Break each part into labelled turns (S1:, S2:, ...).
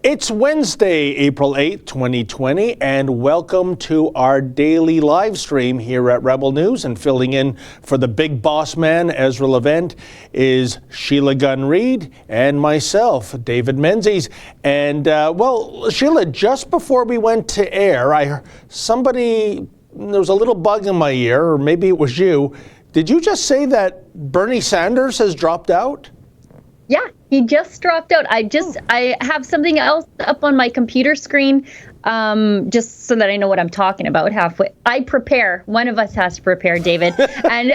S1: It's Wednesday, April 8th, 2020, and welcome to our daily live stream here at Rebel News. And filling in for the big boss man, Ezra Levent, is Sheila Gunn-Reid and myself, David Menzies. And, Sheila, just before we went to air, there was a little bug in my ear, or maybe it was you. Did you just say that Bernie Sanders has dropped out?
S2: Yeah, he just dropped out. I have something else up on my computer screen, just so that I know what I'm talking about halfway. I prepare. One of us has to prepare, David. And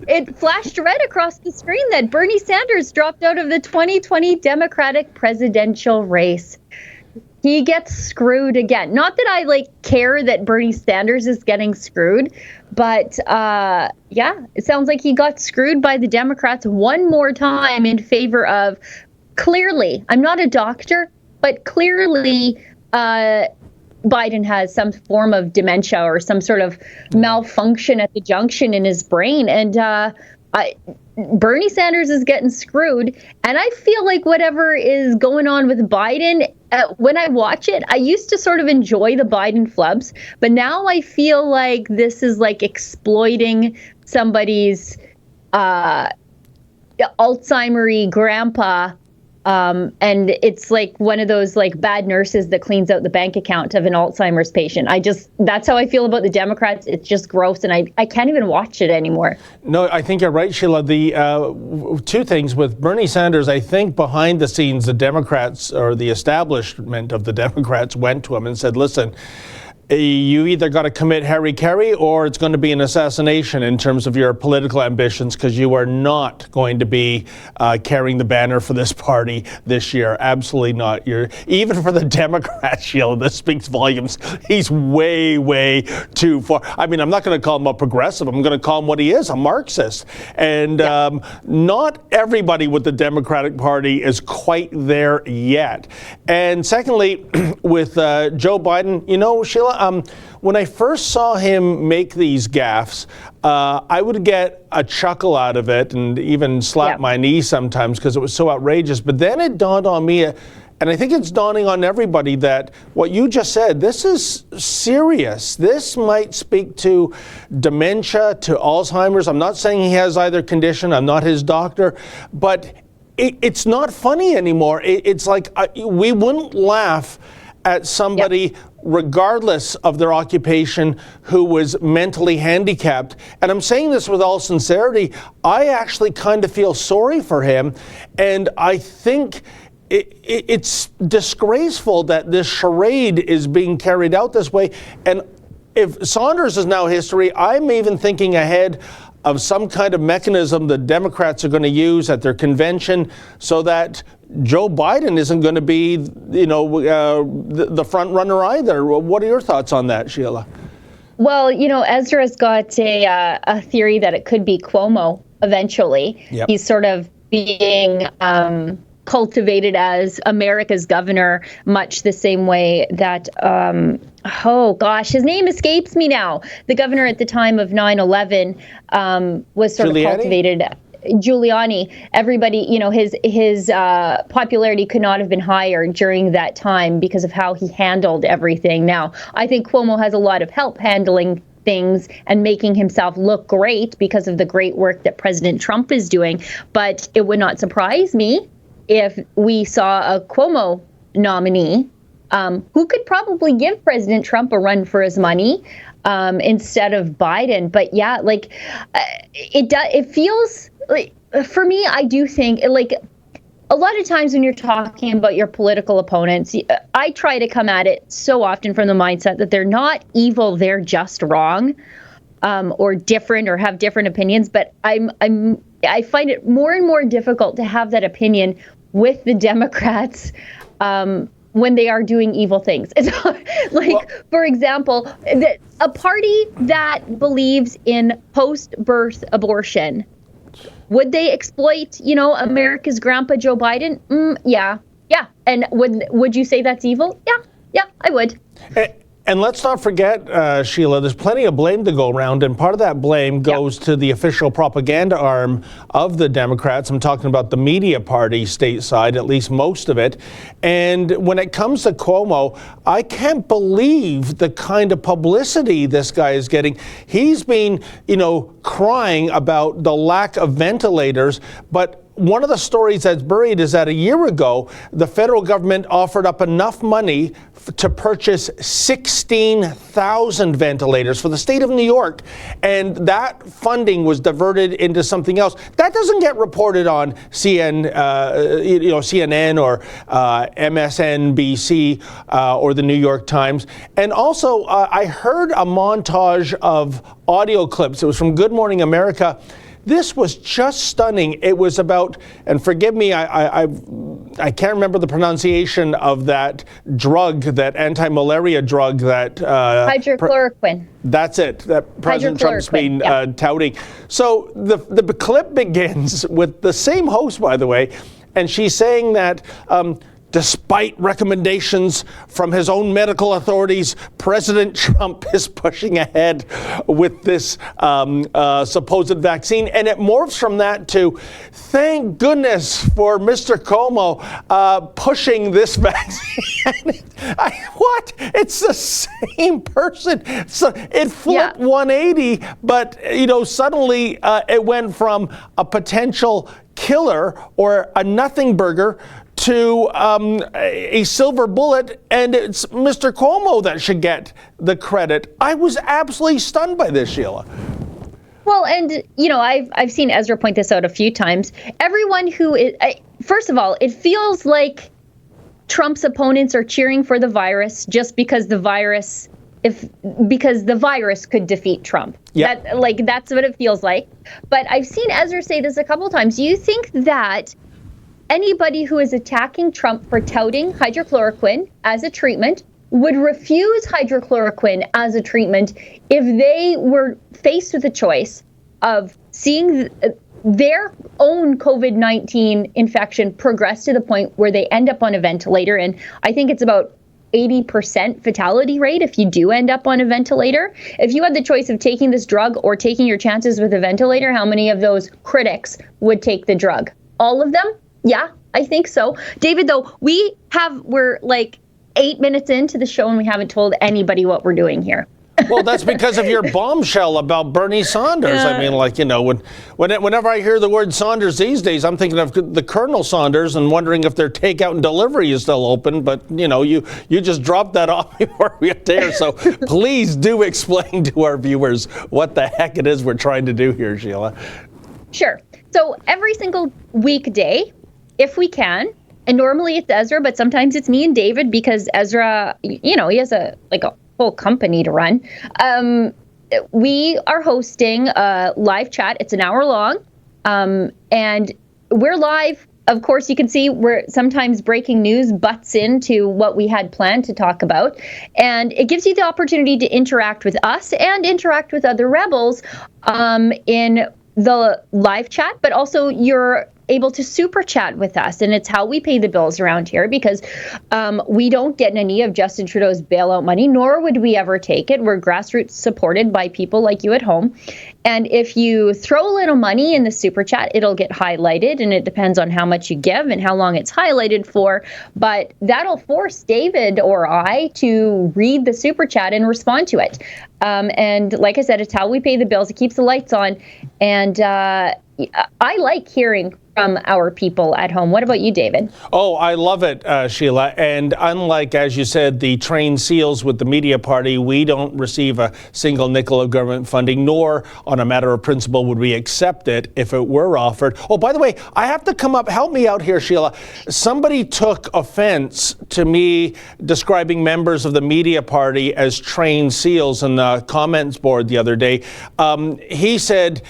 S2: it flashed red across the screen that Bernie Sanders dropped out of the 2020 Democratic presidential race. He gets screwed again. Not that I care that Bernie Sanders is getting screwed, but it sounds like he got screwed by the Democrats one more time in favor of, clearly, I'm not a doctor, but clearly Biden has some form of dementia or some sort of malfunction at the junction in his brain. And Bernie Sanders is getting screwed. And I feel like whatever is going on with Biden, when I watch it, I used to sort of enjoy the Biden flubs, but now I feel like this is like exploiting somebody's Alzheimer-y grandpa. And it's like one of those bad nurses that cleans out the bank account of an Alzheimer's patient. That's how I feel about the Democrats. It's just gross, and I can't even watch it anymore.
S1: No, I think you're right, Sheila. The two things with Bernie Sanders, I think behind the scenes, the Democrats or the establishment of the Democrats went to him and said, listen, you either got to commit Harry or it's going to be an assassination in terms of your political ambitions, because you are not going to be carrying the banner for this party this year. Absolutely not. Even for the Democrats, Sheila, this speaks volumes. He's way, way too far. I mean, I'm not going to call him a progressive. I'm going to call him what he is, a Marxist. And not everybody with the Democratic Party is quite there yet. And secondly, with Joe Biden, Sheila, when I first saw him make these gaffes, I would get a chuckle out of it and even slap my knee sometimes because it was so outrageous. But then it dawned on me, and I think it's dawning on everybody, that what you just said, this is serious. This might speak to dementia, to Alzheimer's. I'm not saying he has either condition. I'm not his doctor. But it's not funny anymore. It's like we wouldn't laugh at somebody regardless of their occupation who was mentally handicapped. And I'm saying this with all sincerity. I actually kind of feel sorry for him. And I think it's disgraceful that this charade is being carried out this way. And if Saunders is now history, I'm even thinking ahead of some kind of mechanism the Democrats are going to use at their convention so that Joe Biden isn't going to be, the front runner either. What are your thoughts on that, Sheila?
S2: Well, Ezra's got a theory that it could be Cuomo eventually. Yep. He's sort of being cultivated as America's governor, much the same way that, his name escapes me now. The governor at the time of 9/11 was sort of cultivated. Giuliani, everybody, his popularity could not have been higher during that time because of how he handled everything. Now, I think Cuomo has a lot of help handling things and making himself look great because of the great work that President Trump is doing. But it would not surprise me if we saw a Cuomo nominee who could probably give President Trump a run for his money instead of Biden. But it feels like, for me, I do think a lot of times when you're talking about your political opponents, I try to come at it so often from the mindset that they're not evil, they're just wrong, or different, or have different opinions. But I find it more and more difficult to have that opinion with the Democrats when they are doing evil things. For example, a party that believes in post-birth abortion, would they exploit, America's grandpa Joe Biden? Yeah. And would you say that's evil? Yeah, I would.
S1: And let's not forget, Sheila, there's plenty of blame to go around, and part of that blame goes to the official propaganda arm of the Democrats. I'm talking about the media party stateside, at least most of it. And when it comes to Cuomo, I can't believe the kind of publicity this guy is getting. He's been, crying about the lack of ventilators, but one of the stories that's buried is that a year ago, the federal government offered up enough money to purchase 16,000 ventilators for the state of New York, and that funding was diverted into something else. That doesn't get reported on CNN or MSNBC or the New York Times. And also, I heard a montage of audio clips. It was from Good Morning America. This was just stunning. It was about, and forgive me, I can't remember the pronunciation of that drug, that anti-malaria drug that...
S2: hydrochloroquine.
S1: That's it, that President Trump's been touting. So the clip begins with the same host, by the way, and she's saying that despite recommendations from his own medical authorities, President Trump is pushing ahead with this supposed vaccine. And it morphs from that to, thank goodness for Mr. Cuomo pushing this vaccine. What? It's the same person. So it flipped 180, but suddenly it went from a potential killer or a nothing burger to a silver bullet, and it's Mr. Cuomo that should get the credit. I was absolutely stunned by this, Sheila.
S2: Well, and, I've seen Ezra point this out a few times. Everyone who is, first of all, it feels like Trump's opponents are cheering for the virus just because the virus could defeat Trump.
S1: Yep.
S2: That's what it feels like. But I've seen Ezra say this a couple of times. You think that anybody who is attacking Trump for touting hydrochloroquine as a treatment would refuse hydrochloroquine as a treatment if they were faced with a choice of seeing their own COVID-19 infection progress to the point where they end up on a ventilator? And I think it's about 80% fatality rate if you do end up on a ventilator. If you had the choice of taking this drug or taking your chances with a ventilator, how many of those critics would take the drug? All of them? Yeah, I think so. David, though, we're like 8 minutes into the show and we haven't told anybody what we're doing here.
S1: Well, that's because of your bombshell about Bernie Sanders. I mean, whenever I hear the word Sanders these days, I'm thinking of the Colonel Sanders and wondering if their takeout and delivery is still open. But, you just dropped that off before we get there. So please do explain to our viewers what the heck it is we're trying to do here, Sheila.
S2: Sure. So every single weekday, if we can, and normally it's Ezra, but sometimes it's me and David because Ezra, he has a whole company to run. We are hosting a live chat. It's an hour long. And we're live. Of course, you can see where sometimes breaking news butts into what we had planned to talk about. And it gives you the opportunity to interact with us and interact with other rebels in the live chat, but also you're able to super chat with us. And it's how we pay the bills around here because we don't get any of Justin Trudeau's bailout money, nor would we ever take it. We're grassroots supported by people like you at home. And if you throw a little money in the super chat, it'll get highlighted, and it depends on how much you give and how long it's highlighted for. But that'll force David or I to read the super chat and respond to it. And like I said, it's how we pay the bills. It keeps the lights on. And I like hearing from our people at home. What about you, David?
S1: Oh, I love it, Sheila. And unlike, as you said, the trained SEALs with the media party, we don't receive a single nickel of government funding, nor on a matter of principle would we accept it if it were offered. Oh, by the way, I have to come up, help me out here, Sheila. Somebody took offense to me describing members of the media party as trained SEALs in the comments board the other day. He said,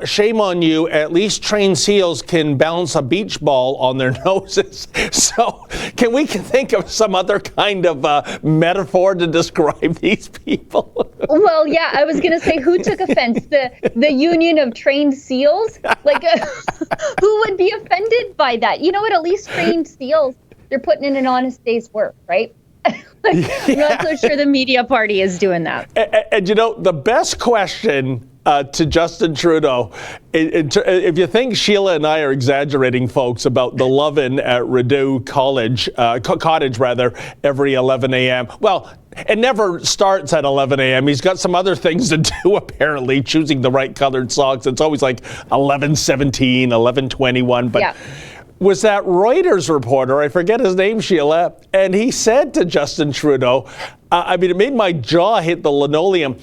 S1: shame on you, at least trained SEALs can balance a beach ball on their noses. So can we think of some other kind of metaphor to describe these people?
S2: Well, yeah, I was going to say, who took offense? The union of trained SEALs? Who would be offended by that? You know what? At least trained SEALs, they're putting in an honest day's work, right? I'm not so sure the media party is doing that.
S1: And you know, the best question to Justin Trudeau, if you think Sheila and I are exaggerating, folks, about the lovin' at Rideau Cottage every 11 a.m. Well, it never starts at 11 a.m. He's got some other things to do, apparently, choosing the right colored socks. It's always like 11:17, 11:21, but... Yeah. Was that Reuters reporter, I forget his name, Sheila, and he said to Justin Trudeau, it made my jaw hit the linoleum,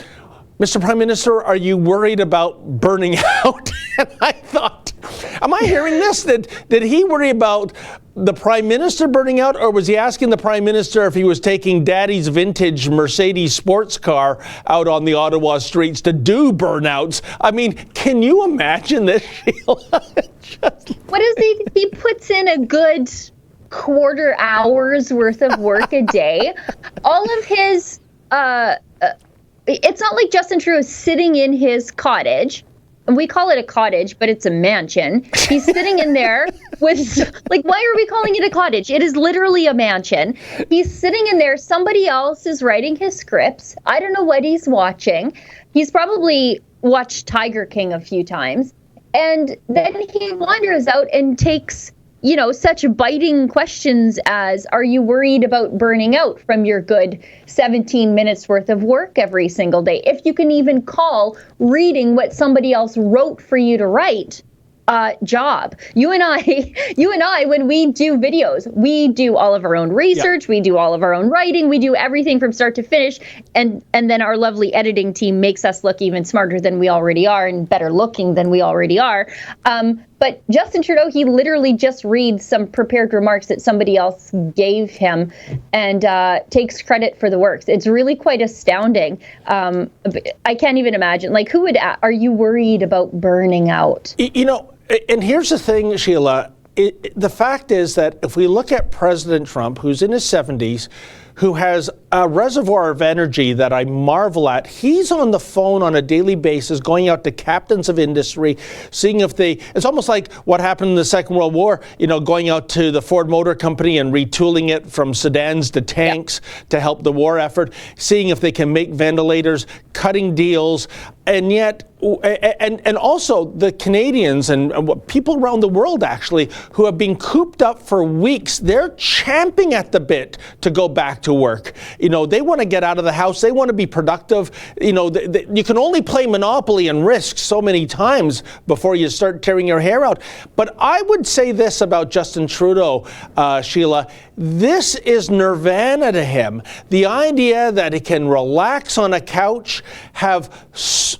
S1: Mr. Prime Minister, are you worried about burning out? And I thought, am I hearing this? Did he worry about the Prime Minister burning out, or was he asking the Prime Minister if he was taking Daddy's vintage Mercedes sports car out on the Ottawa streets to do burnouts? I mean, can you imagine this, Sheila?
S2: What is he? He puts in a good quarter hour's worth of work a day. All of his, it's not like Justin Trudeau is sitting in his cottage. And we call it a cottage, but it's a mansion. He's sitting in there with, like, why are we calling it a cottage? It is literally a mansion. He's sitting in there. Somebody else is writing his scripts. I don't know what he's watching. He's probably watched Tiger King a few times. And then he wanders out and takes, such biting questions as, are you worried about burning out from your good 17 minutes worth of work every single day? If you can even call reading what somebody else wrote for you to write job. You and I, when we do videos, we do all of our own research, we do all of our own writing, we do everything from start to finish, and then our lovely editing team makes us look even smarter than we already are and better looking than we already are. But Justin Trudeau, he literally just reads some prepared remarks that somebody else gave him and takes credit for the works. It's really quite astounding. I can't even imagine. Like, who would, are you worried about burning out?
S1: And here's the thing, Sheila. The fact is that if we look at President Trump, who's in his 70s, who has a reservoir of energy that I marvel at, he's on the phone on a daily basis, going out to captains of industry, seeing if it's almost like what happened in the Second World War, going out to the Ford Motor Company and retooling it from sedans to tanks to help the war effort, seeing if they can make ventilators, cutting deals, and yet, and also the Canadians and people around the world, actually, who have been cooped up for weeks, they're champing at the bit to go back to work. They want to get out of the house. They want to be productive. You can only play Monopoly and Risk so many times before you start tearing your hair out. But I would say this about Justin Trudeau, Sheila. This is nirvana to him. The idea that he can relax on a couch, have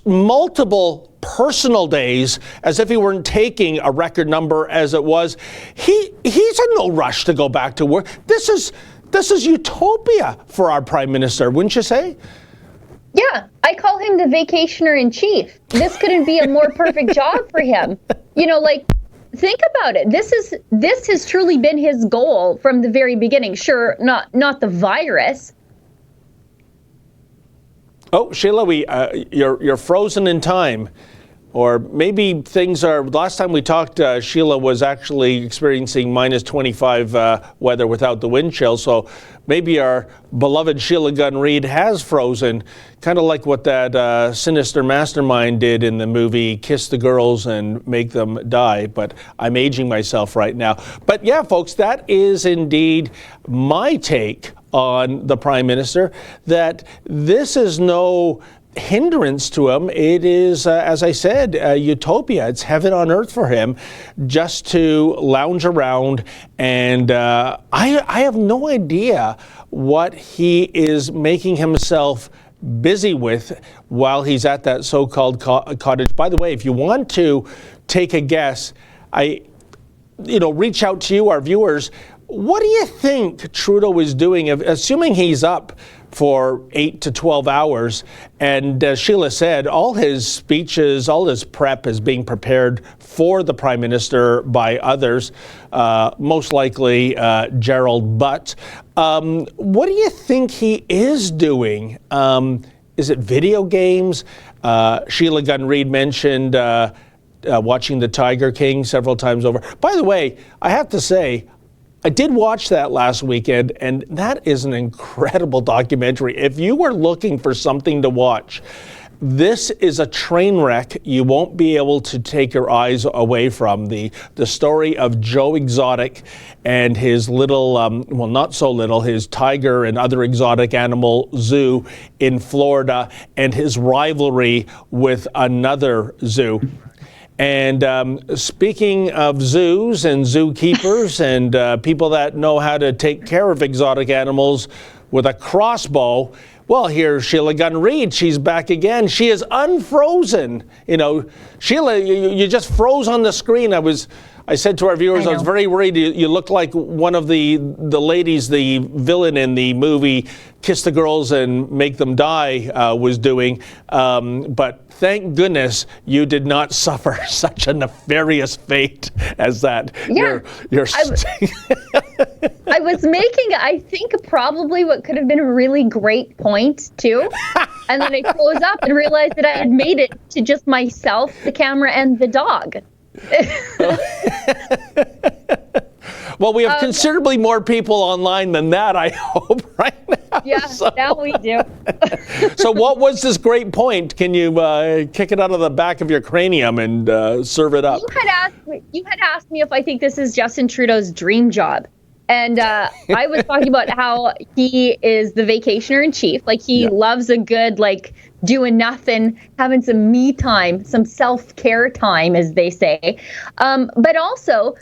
S1: multiple personal days, as if he weren't taking a record number as it was. He's in no rush to go back to work. This is utopia for our Prime Minister, wouldn't you say?
S2: Yeah, I call him the vacationer in chief. This couldn't be a more perfect job for him. Think about it. This has truly been his goal from the very beginning. Sure, not the virus.
S1: Oh, Sheila, you're frozen in time. Or maybe things are, last time we talked, Sheila was actually experiencing minus 25 weather without the wind chill. So maybe our beloved Sheila Gunn Reid has frozen, kind of like what that sinister mastermind did in the movie Kiss the Girls and Make Them Die. But I'm aging myself right now. But yeah, folks, that is indeed my take on the Prime Minister, that this is no hindrance to him. It is, as I said, utopia. It's heaven on earth for him just to lounge around. And I have no idea what he is making himself busy with while he's at that so-called cottage. By the way, if you want to take a guess, reach out to you, our viewers. What do you think Trudeau is doing, assuming he's up for 8 to 12 hours? And as Sheila said, all his speeches, all his prep is being prepared for the Prime Minister by others, most likely Gerald Butt. What do you think he is doing? Is it video games? Sheila Gunn Reid mentioned watching the Tiger King several times over. By the way, I have to say, I did watch that last weekend, and that is an incredible documentary. If you were looking for something to watch, this is a train wreck you won't be able to take your eyes away from. The story of Joe Exotic and his little, well, not so little, his tiger and other exotic animal zoo in Florida, and his rivalry with another zoo. And speaking of zoos and zookeepers and people that know how to take care of exotic animals with a crossbow, well, here's Sheila Gunn-Reid. She's back again. She is unfrozen. You know, Sheila, you just froze on the screen. I said to our viewers, I was very worried you looked like one of the ladies, the villain in the movie Kiss the Girls and Make Them Die was doing. But thank goodness you did not suffer such a nefarious fate as that.
S2: Yeah. I was making, I think, probably what could have been a really great point, too. And then I closed up and realized that I had made it to just myself, the camera, and the dog.
S1: Well, we have considerably more people online than that, I hope, right now.
S2: Yeah, so. Now we do.
S1: So what was this great point? Can you kick it out of the back of your cranium and serve it up?
S2: You had asked me if I think this is Justin Trudeau's dream job. And I was talking about how he is the vacationer in chief. Like, he loves a good, like, doing nothing, having some me time, some self-care time, as they say. But also,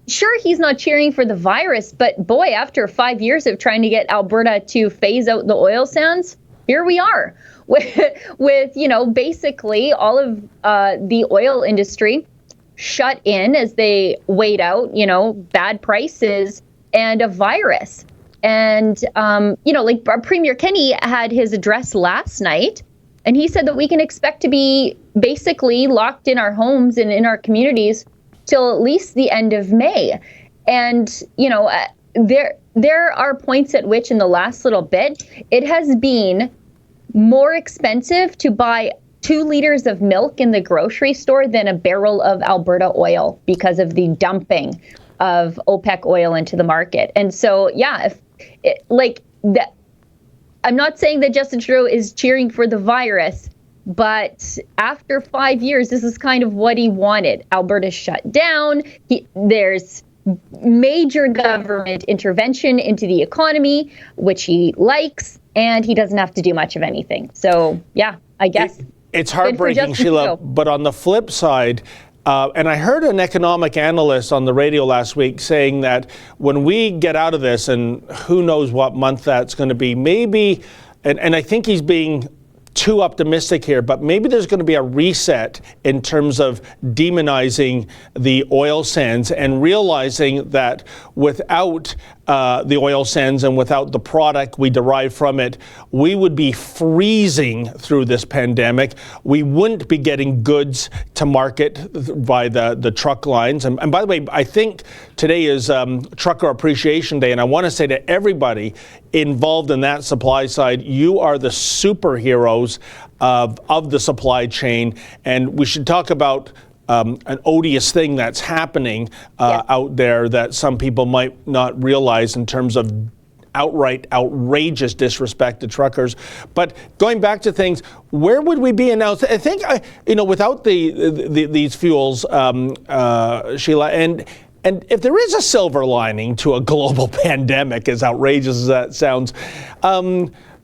S2: sure, he's not cheering for the virus, but boy, after 5 years of trying to get Alberta to phase out the oil sands, here we are with you know, basically all of the oil industry shut in as they wait out, you know, bad prices and a virus. And, you know, like our Premier Kenney had his address last night, and he said that we can expect to be basically locked in our homes and in our communities till at least the end of May. And, you know, there are points at which in the last little bit, it has been more expensive to buy 2 liters of milk in the grocery store than a barrel of Alberta oil because of the dumping of OPEC oil into the market. And so, yeah, I'm not saying that Justin Trudeau is cheering for the virus, but after 5 years, this is kind of what he wanted. Alberta shut down. There's major government intervention into the economy, which he likes, and he doesn't have to do much of anything. So, yeah, I guess.
S1: It's heartbreaking, Sheila, but on the flip side, and I heard an economic analyst on the radio last week saying that when we get out of this, and who knows what month that's going to be, maybe, and I think he's being too optimistic here, but maybe there's going to be a reset in terms of demonizing the oil sands and realizing that without the oil sands and without the product we derive from it, we would be freezing through this pandemic. We wouldn't be getting goods to market by the truck lines. And by the way, I think today is Trucker Appreciation Day, and I want to say to everybody involved in that supply side, you are the superheroes of the supply chain, and we should talk about an odious thing that's happening out there that some people might not realize in terms of outright outrageous disrespect to truckers. But going back to things, where would we be now? I think, without these fuels, Sheila, and if there is a silver lining to a global pandemic, as outrageous as that sounds,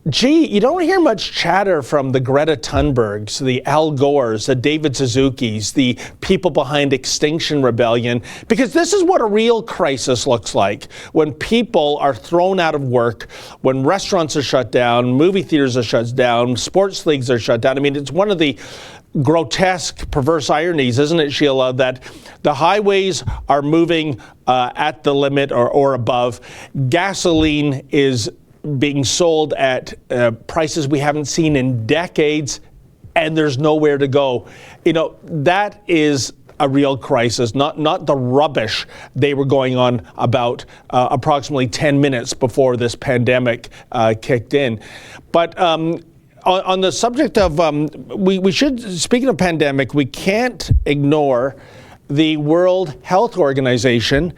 S1: you don't hear much chatter from the Greta Thunbergs, the Al Gores, the David Suzukis, the people behind Extinction Rebellion, because this is what a real crisis looks like. When people are thrown out of work, when restaurants are shut down, movie theaters are shut down, sports leagues are shut down. I mean, it's one of the grotesque, perverse ironies, isn't it, Sheila, that the highways are moving at the limit or above. Gasoline is being sold at prices we haven't seen in decades, and there's nowhere to go. You know, that is a real crisis, not the rubbish they were going on about approximately 10 minutes before this pandemic kicked in. But on the subject of, we should, speaking of pandemic, we can't ignore the World Health Organization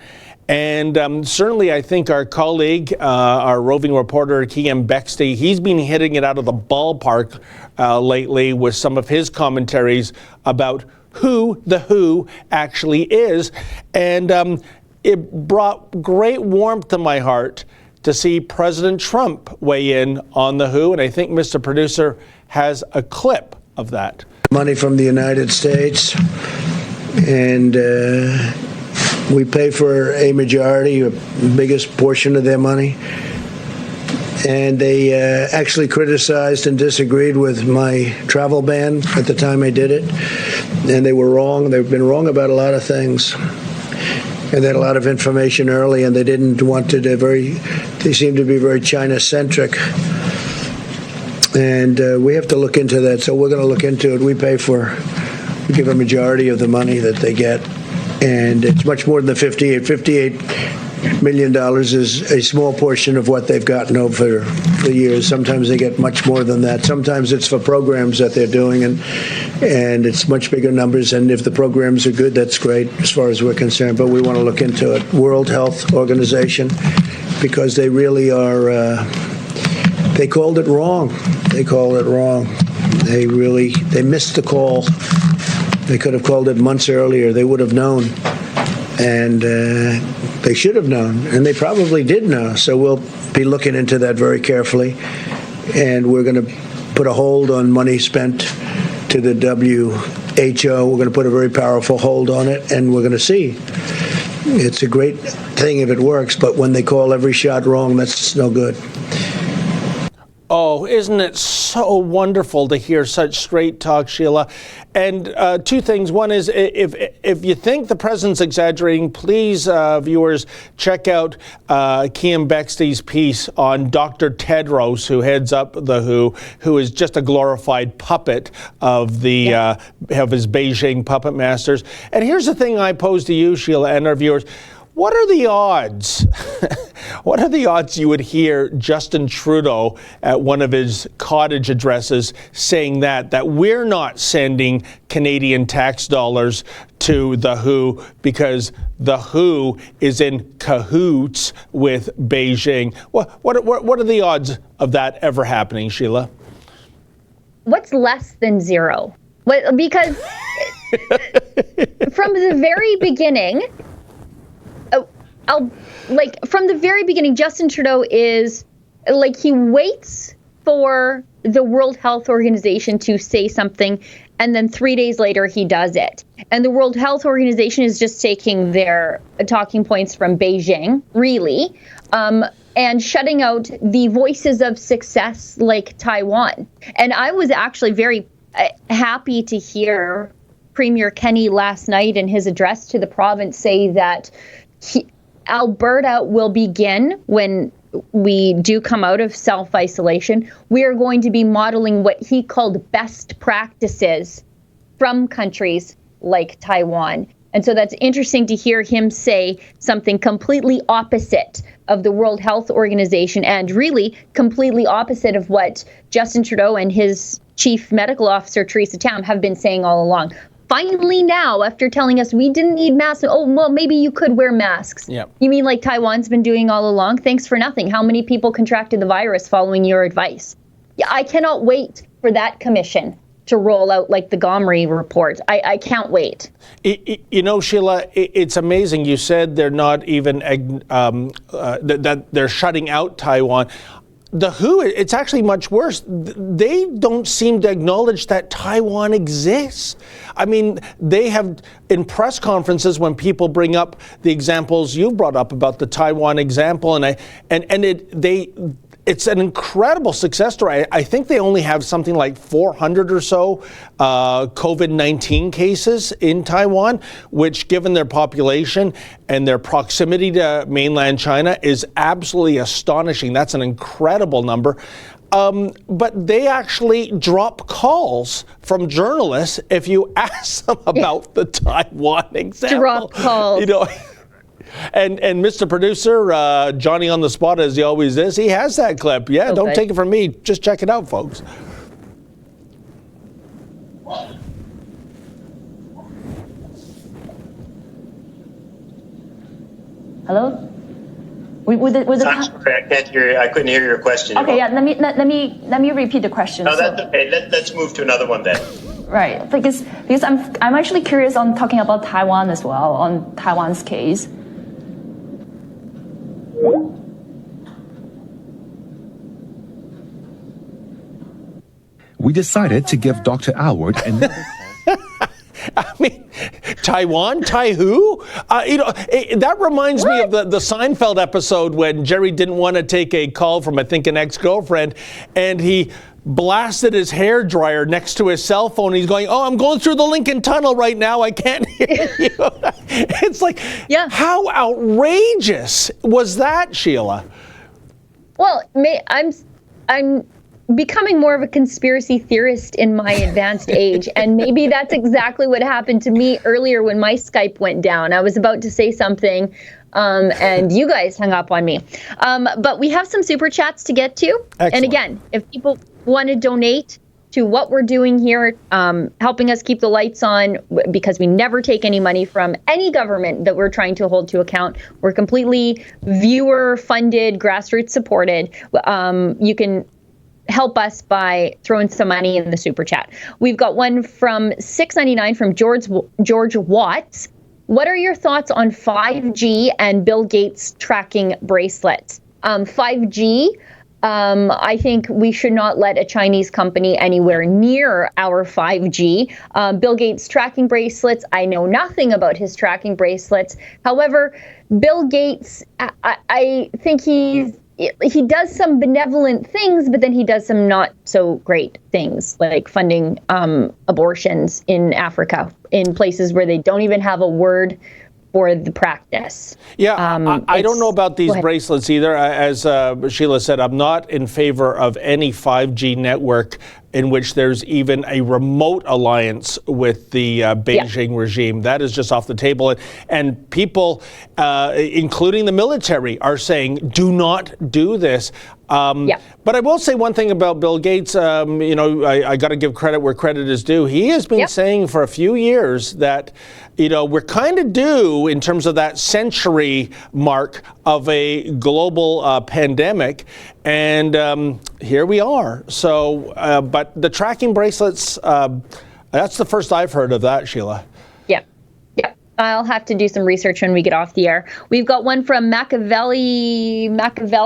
S1: And certainly I think our colleague, our roving reporter, Kian Bexley, he's been hitting it out of the ballpark lately with some of his commentaries about who the WHO actually is. And it brought great warmth to my heart to see President Trump weigh in on the WHO. And I think Mr. Producer has a clip of that.
S3: Money from the United States, and we pay for a majority, a biggest portion of their money. And they actually criticized and disagreed with my travel ban at the time I did it. And they were wrong. They've been wrong about a lot of things. And they had a lot of information early, and they didn't want to, they seemed to be very China-centric. And we have to look into that. So we're going to look into it. We give a majority of the money that they get. And it's much more than the $58 million is a small portion of what they've gotten over the years. Sometimes they get much more than that. Sometimes it's for programs that they're doing, and it's much bigger numbers. And if the programs are good, that's great as far as we're concerned. But we want to look into it. World Health Organization, because they really are, they called it wrong. They called it wrong. They missed the call. They could have called it months earlier. They would have known. And they should have known. And they probably did know. So we'll be looking into that very carefully. And we're going to put a hold on money spent to the WHO. We're going to put a very powerful hold on it. And we're going to see. It's a great thing if it works. But when they call every shot wrong, that's no good.
S1: Oh, isn't it so wonderful to hear such straight talk, Sheila? And two things. One is, if you think the president's exaggerating, please, viewers, check out Kian Bexley's piece on Dr. Tedros, who heads up the WHO, who is just a glorified puppet of the of his Beijing puppet masters. And here's the thing I pose to you, Sheila, and our viewers. What are the odds? What are the odds you would hear Justin Trudeau at one of his cottage addresses saying that we're not sending Canadian tax dollars to the WHO because the WHO is in cahoots with Beijing? What are the odds of that ever happening, Sheila?
S2: What's less than zero? Because from the very beginning, from the very beginning, Justin Trudeau is he waits for the World Health Organization to say something, and then 3 days later he does it. And the World Health Organization is just taking their talking points from Beijing, really, and shutting out the voices of success like Taiwan. And I was actually very happy to hear Premier Kenney last night in his address to the province say that Alberta will begin when we do come out of self-isolation. We are going to be modeling what he called best practices from countries like Taiwan. And so that's interesting to hear him say something completely opposite of the World Health Organization, and really completely opposite of what Justin Trudeau and his chief medical officer, Theresa Tam, have been saying all along. Finally now, after telling us we didn't need masks, oh, well, maybe you could wear masks.
S1: Yep.
S2: You mean like Taiwan's been doing all along? Thanks for nothing. How many people contracted the virus following your advice? Yeah, I cannot wait for that commission to roll out like the Gomery report. I can't wait.
S1: You know, Sheila, it's amazing. You said they're not even, that they're shutting out Taiwan. The WHO, it's actually much worse. They don't seem to acknowledge that Taiwan exists. I mean, they have, in press conferences, when people bring up the examples you brought up about the Taiwan example, it's an incredible success story. I think they only have something like 400 or so COVID-19 cases in Taiwan, which, given their population and their proximity to mainland China, is absolutely astonishing. That's an incredible number. But they actually drop calls from journalists if you ask them about the Taiwan example.
S2: Drop calls.
S1: You know. And Mr. Producer, Johnny on the spot as he always is, he has that clip. Yeah, don't take it from me. Just check it out, folks.
S4: Hello? With the
S5: I'm sorry, I can't hear. I couldn't hear your question.
S4: Okay, yeah. Let me repeat the question.
S5: No, that's okay. Let's move to another one then.
S4: Right, because I'm actually curious on talking about Taiwan as well, on Taiwan's case.
S6: We decided to give Dr. Alward another
S1: I mean, Taiwan, who? That reminds me of the Seinfeld episode when Jerry didn't want to take a call from, I think, an ex-girlfriend, and he blasted his hair dryer next to his cell phone. He's going, "Oh, I'm going through the Lincoln Tunnel right now. I can't hear you." It's like,
S2: Yeah.
S1: How outrageous was that, Sheila?
S2: Well, I'm becoming more of a conspiracy theorist in my advanced age, and maybe that's exactly what happened to me earlier when my Skype went down. I was about to say something, and you guys hung up on me. But we have some super chats to get to.
S1: Excellent.
S2: And again, if people want to donate to what we're doing here, helping us keep the lights on, because we never take any money from any government that we're trying to hold to account. We're completely viewer-funded, grassroots-supported. You can help us by throwing some money in the super chat. We've got one from $6.99 from George Watts. What are your thoughts on 5G and Bill Gates tracking bracelets? 5G, I think we should not let a Chinese company anywhere near our 5G. Bill Gates tracking bracelets, I know nothing about his tracking bracelets. However, Bill Gates, I think he does some benevolent things, but then he does some not so great things, like funding abortions in Africa, in places where they don't even have a word for the practice.
S1: Yeah, I don't know about these bracelets either. As Sheila said, I'm not in favor of any 5G network in which there's even a remote alliance with the Beijing regime. That is just off the table. And people, including the military, are saying, do not do this. But I will say one thing about Bill Gates. I got to give credit where credit is due. He has been saying for a few years that, we're kind of due in terms of that century mark of a global pandemic. And here we are. So, but the tracking bracelets, that's the first I've heard of that, Sheila. Yeah.
S2: I'll have to do some research when we get off the air. We've got one from Machiavel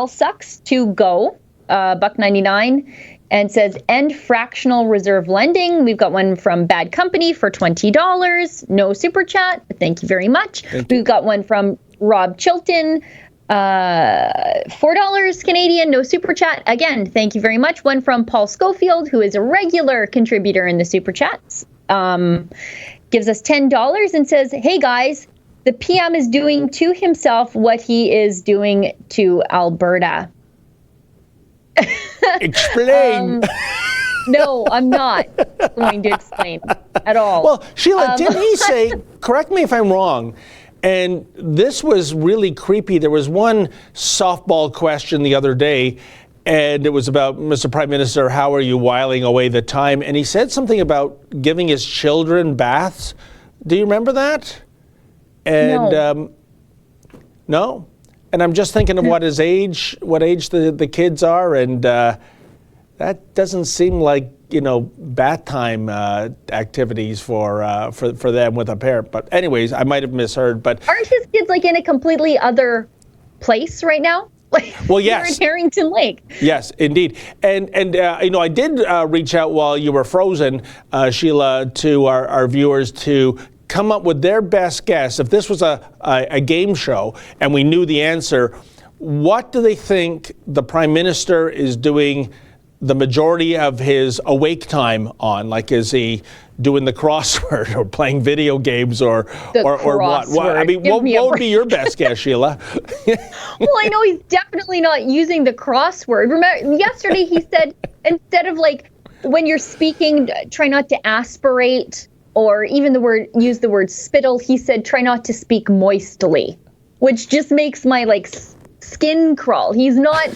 S2: Sucks to Go, $1.99, and says end fractional reserve lending. We've got one from Bad Company for $20. No super chat. Thank you very much. We've got one from Rob Chilton. $4 Canadian, no super chat. Again, thank you very much. One from Paul Schofield, who is a regular contributor in the super chats. Gives us $10 and says, hey guys, the PM is doing to himself what he is doing to Alberta.
S1: Explain.
S2: No, I'm not going to explain at all.
S1: Well, Sheila, didn't he say, correct me if I'm wrong, and this was really creepy. There was one softball question the other day, and it was about, Mr. Prime Minister, how are you whiling away the time? And he said something about giving his children baths. Do you remember that? And no? And I'm just thinking of what age the kids are, and that doesn't seem like, bath time activities for them with a parent. But anyways, I might have misheard. But
S2: aren't his kids like in a completely other place right now?
S1: Well, yes.
S2: You're in Harrington Lake.
S1: Yes, indeed. And I did reach out while you were frozen, Sheila, to our viewers to come up with their best guess. If this was a game show and we knew the answer, what do they think the Prime Minister is doing the majority of his awake time on? Like, is he doing the crossword or playing video games or what? I mean, what would be your best guess, Sheila?
S2: Well, I know he's definitely not using the crossword. Remember, yesterday he said, instead of when you're speaking, try not to aspirate or even use the word spittle, he said, try not to speak moistly, which just makes my skin crawl. He's not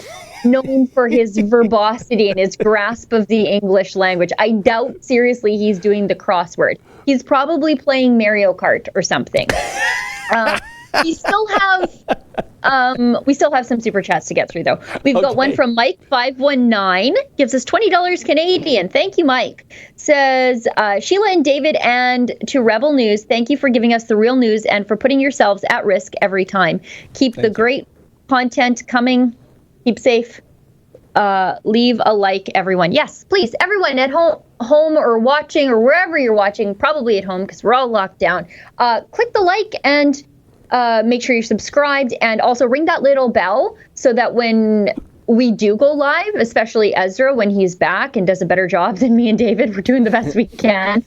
S2: known for his verbosity and his grasp of the English language. I doubt seriously he's doing the crossword. He's probably playing Mario Kart or something. we still have some super chats to get through, though. We've got one from Mike 519, gives us $20 Canadian. Thank you, Mike. Says, Sheila and David, and to Rebel News, thank you for giving us the real news and for putting yourselves at risk every time. Keep the great content coming. Keep safe. Leave a like, everyone. Yes, please, everyone at home or watching or wherever you're watching, probably at home because we're all locked down. Click the like and make sure you're subscribed, and also ring that little bell so that when we do go live, especially Ezra when he's back and does a better job than me and David, we're doing the best we can.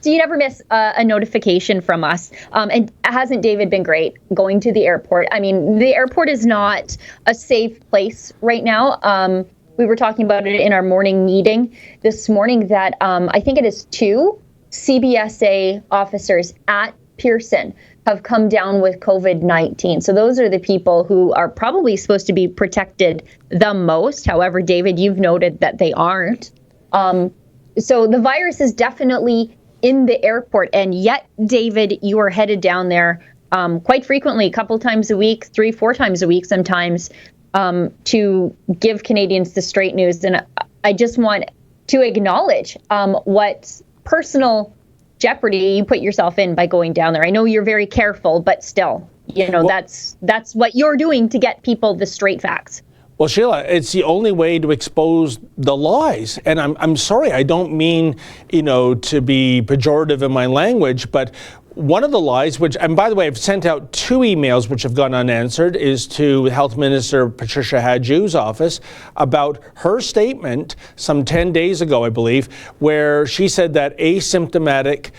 S2: So you never miss a notification from us. And hasn't David been great going to the airport? I mean, the airport is not a safe place right now. We were talking about it in our morning meeting this morning that I think it is 2 CBSA officers at Pearson have come down with COVID-19. So those are the people who are probably supposed to be protected the most. However, David, you've noted that they aren't. So the virus is definitely in the airport. And yet, David, you are headed down there quite frequently, a couple times a week, 3-4 times a week sometimes, to give Canadians the straight news. And I just want to acknowledge what personal jeopardy you put yourself in by going down there. I know you're very careful, but still, that's what you're doing to get people the straight facts.
S1: Well, Sheila, it's the only way to expose the lies. And I'm sorry, I don't mean, to be pejorative in my language, but one of the lies, which, and by the way, I've sent out 2 emails which have gone unanswered, is to Health Minister Patricia Hadju's office about her statement some 10 days ago, I believe, where she said that asymptomatic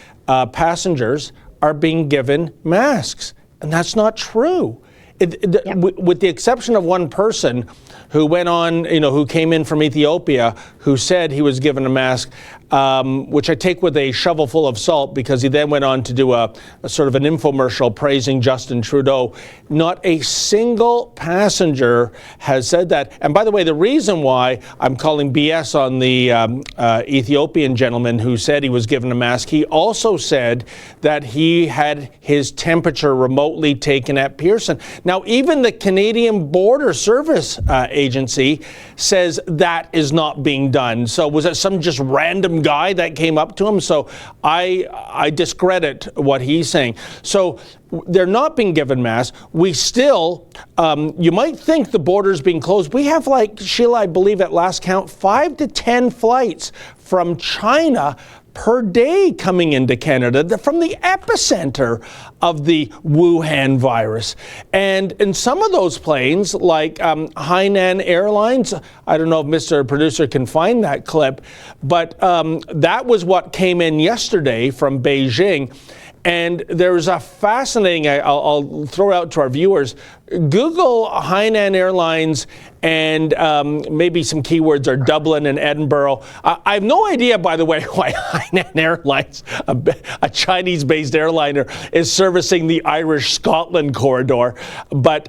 S1: passengers are being given masks. And that's not true. With the exception of one person who went on, who came in from Ethiopia, who said he was given a mask, which I take with a shovel full of salt because he then went on to do a sort of an infomercial praising Justin Trudeau. Not a single passenger has said that. And by the way, the reason why I'm calling BS on the Ethiopian gentleman who said he was given a mask, he also said that he had his temperature remotely taken at Pearson. Now, even the Canadian Border Service Agency says that is not being done. So was it some just random guy that came up to him? So I discredit what he's saying. So they're not being given masks. We still, you might think the border's being closed. We have, like, Sheila, I believe at last count, 5 to 10 flights from China per day coming into Canada from the epicenter of the Wuhan virus. And in some of those planes, like Hainan Airlines, I don't know if Mr. Producer can find that clip, but that was what came in yesterday from Beijing. And there's a fascinating, I'll throw out to our viewers, Google Hainan Airlines and maybe some keywords are Dublin and Edinburgh. I have no idea, by the way, why Hainan Airlines, a Chinese-based airliner, is servicing the Irish-Scotland corridor. But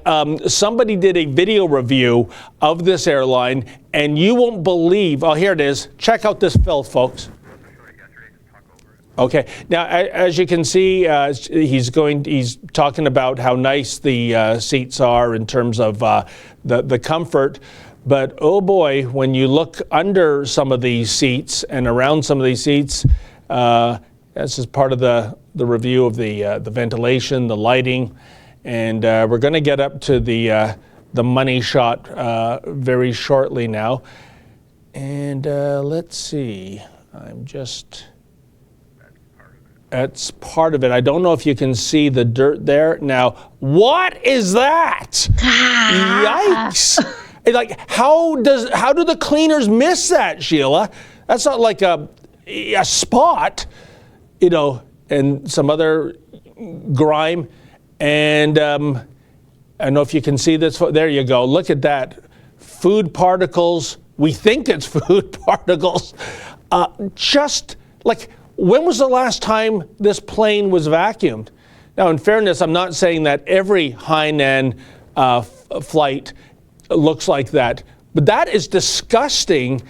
S1: somebody did a video review of this airline, and you won't believe, here it is. Check out this filth, folks. Okay. Now, as you can see, he's talking about how nice the seats are in terms of the comfort. But oh boy, when you look under some of these seats and around some of these seats, this is part of the review of the ventilation, the lighting, and we're going to get up to the money shot very shortly now. And let's see. That's part of it. I don't know if you can see the dirt there. Now, what is that? Yikes. Like, how do the cleaners miss that, Sheila? That's not like a spot, and some other grime. And I don't know if you can see this. There you go. Look at that. Food particles. We think it's food particles. Just like, when was the last time this plane was vacuumed? Now, in fairness, I'm not saying that every Hainan flight looks like that, But that is disgusting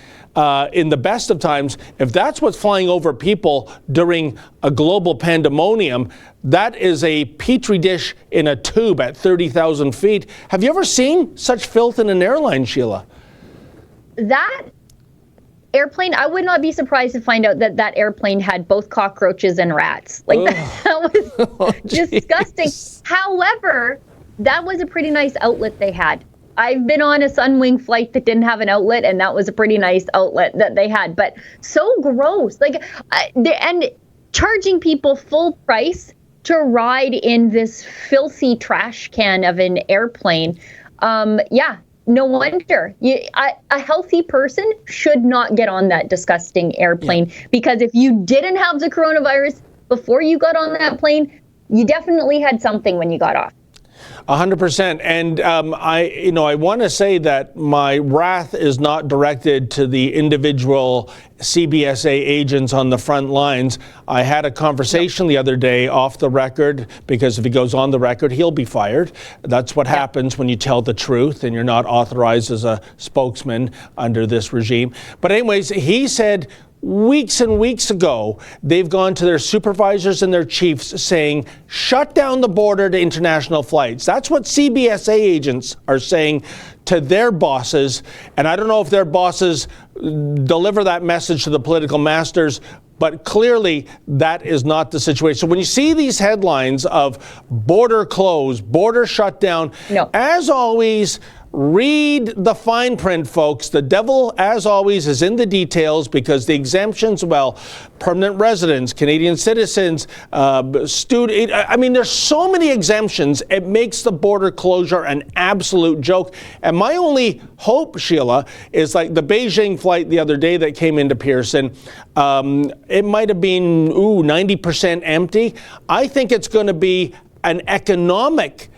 S1: in the best of times. If that's what's flying over people during a global pandemonium, that is a petri dish in a tube at 30,000 feet. Have you ever seen such filth in an airline, Sheila?
S2: That airplane, I would not be surprised to find out that that airplane had both cockroaches and rats. Like that was disgusting. However, that was a pretty nice outlet they had. I've been on a Sunwing flight that didn't have an outlet, and that was a pretty nice outlet that they had. But so gross. Like, and charging people full price to ride in this filthy trash can of an airplane. Yeah, no wonder. A healthy person should not get on that disgusting airplane, because if you didn't have the coronavirus before you got on that plane, you definitely had something when you got off.
S1: 100%. And I want to say that my wrath is not directed to the individual CBSA agents on the front lines. I had a conversation the other day off the record, because if he goes on the record, he'll be fired. That's what happens when you tell the truth and you're not authorized as a spokesman under this regime. But anyways, he said weeks and weeks ago, they've gone to their supervisors and their chiefs saying, shut down the border to international flights. That's what CBSA agents are saying to their bosses. And I don't know if their bosses deliver that message to the political masters, but clearly that is not the situation. So when you see these headlines of border closed, border shut down, as always, read the fine print, folks. The devil, as always, is in the details, because the exemptions, well, permanent residents, Canadian citizens, student, I mean, there's so many exemptions. It makes the border closure an absolute joke. And my only hope, Sheila, is like the Beijing flight the other day that came into Pearson. It might have been, 90% empty. I think it's going to be an economic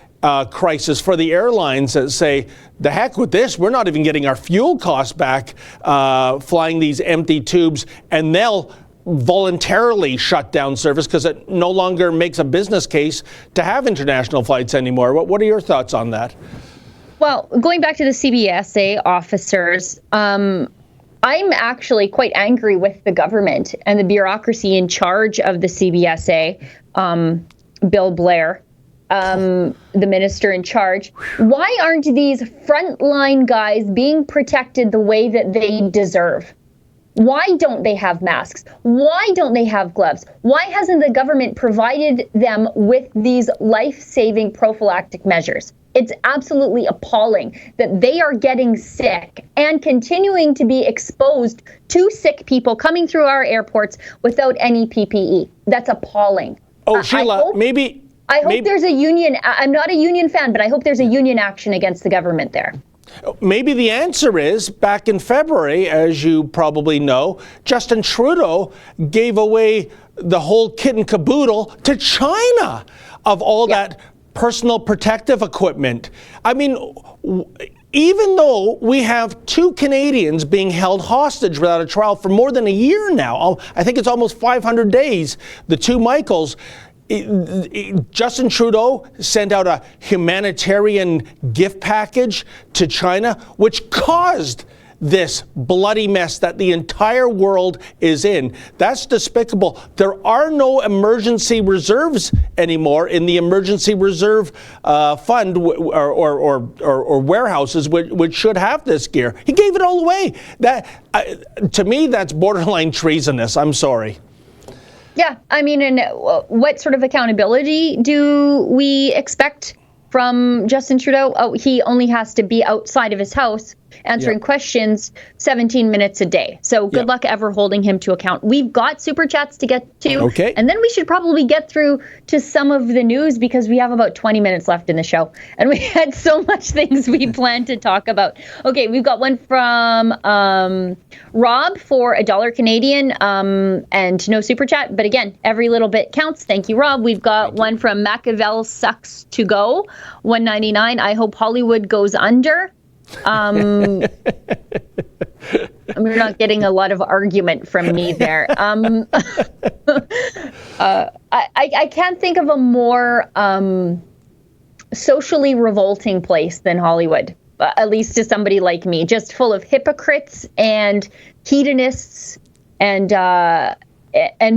S1: crisis for the airlines that say, the heck with this, we're not even getting our fuel costs back flying these empty tubes, and they'll voluntarily shut down service because it no longer makes a business case to have international flights anymore. What are your thoughts on that?
S2: Well, going back to the CBSA officers, I'm actually quite angry with the government and the bureaucracy in charge of the CBSA, Bill Blair. The minister in charge. Why aren't these frontline guys being protected the way that they deserve? Why don't they have masks? Why don't they have gloves? Why hasn't the government provided them with these life-saving prophylactic measures? It's absolutely appalling that they are getting sick and continuing to be exposed to sick people coming through our airports without any PPE. That's appalling.
S1: Oh, Sheila,
S2: I hope there's a union. I'm not a union fan, but I hope there's a union action against the government there.
S1: Maybe the answer is, back in February, as you probably know, Justin Trudeau gave away the whole kit and caboodle to China of all that personal protective equipment. I mean, even though we have 2 Canadians being held hostage without a trial for more than a year now, I think it's almost 500 days, the 2 Michaels, Justin Trudeau sent out a humanitarian gift package to China, which caused this bloody mess that the entire world is in. That's despicable. There are no emergency reserves anymore in the emergency reserve fund or warehouses which should have this gear. He gave it all away. That to me, that's borderline treasonous. I'm sorry.
S2: Yeah, I mean, and what sort of accountability do we expect from Justin Trudeau? Oh, he only has to be outside of his house answering questions 17 minutes a day. So good luck ever holding him to account. We've got super chats to get to.
S1: Okay.
S2: And then we should probably get through to some of the news, because we have about 20 minutes left in the show. And we had so much things we planned to talk about. Okay, we've got one from Rob for $1 Canadian and no super chat. But again, every little bit counts. Thank you, Rob. We've got one from Machiavel Sucks to Go, $1.99. I hope Hollywood goes under. We're not getting a lot of argument from me there. I can't think of a more socially revolting place than Hollywood. at least to somebody like me, just full of hypocrites and hedonists and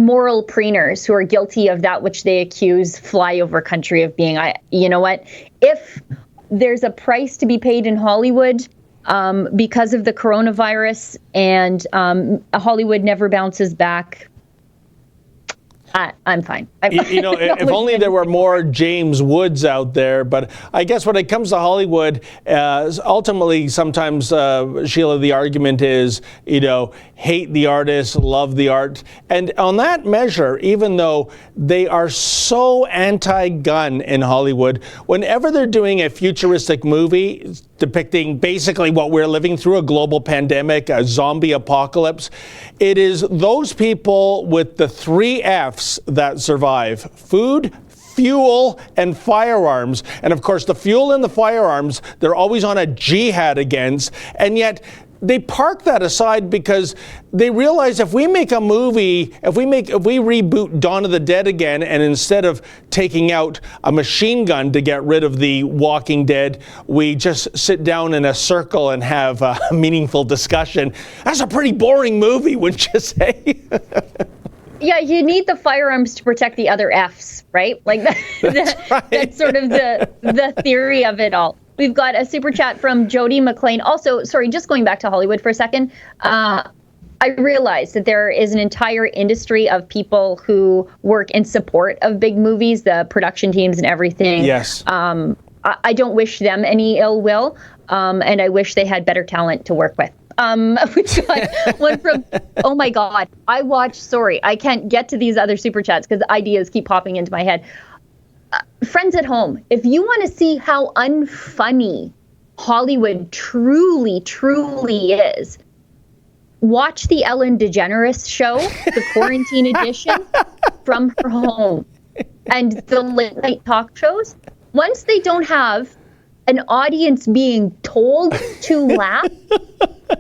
S2: moral preeners who are guilty of that which they accuse flyover country of being. You know what? If there's a price to be paid in Hollywood because of the coronavirus and Hollywood never bounces back, I'm fine.
S1: If only there were more James Woods out there. But I guess when it comes to Hollywood, ultimately, sometimes, Sheila, the argument is, hate the artist, love the art. And on that measure, even though they are so anti-gun in Hollywood, whenever they're doing a futuristic movie depicting basically what we're living through, a global pandemic, a zombie apocalypse, it is those people with the 3 F's that survive: food, fuel, and firearms. And of course, the fuel and the firearms, they're always on a jihad against, and yet they park that aside because they realize if we make a movie, if we reboot Dawn of the Dead again, and instead of taking out a machine gun to get rid of the Walking Dead, we just sit down in a circle and have a meaningful discussion, that's a pretty boring movie, wouldn't you say?
S2: Yeah, you need the firearms to protect the other F's, right? Like that's sort of the theory of it all. We've got a super chat from Jody McLean. Also, sorry, just going back to Hollywood for a second. I realize that there is an entire industry of people who work in support of big movies, the production teams and everything.
S1: Yes.
S2: I don't wish them any ill will, and I wish they had better talent to work with. We've got one from, oh my God, I can't get to these other super chats because ideas keep popping into my head. Friends at home, if you want to see how unfunny Hollywood truly, truly is, watch the Ellen DeGeneres show, the quarantine edition, from her home. And the late night talk shows, once they don't have an audience being told to laugh,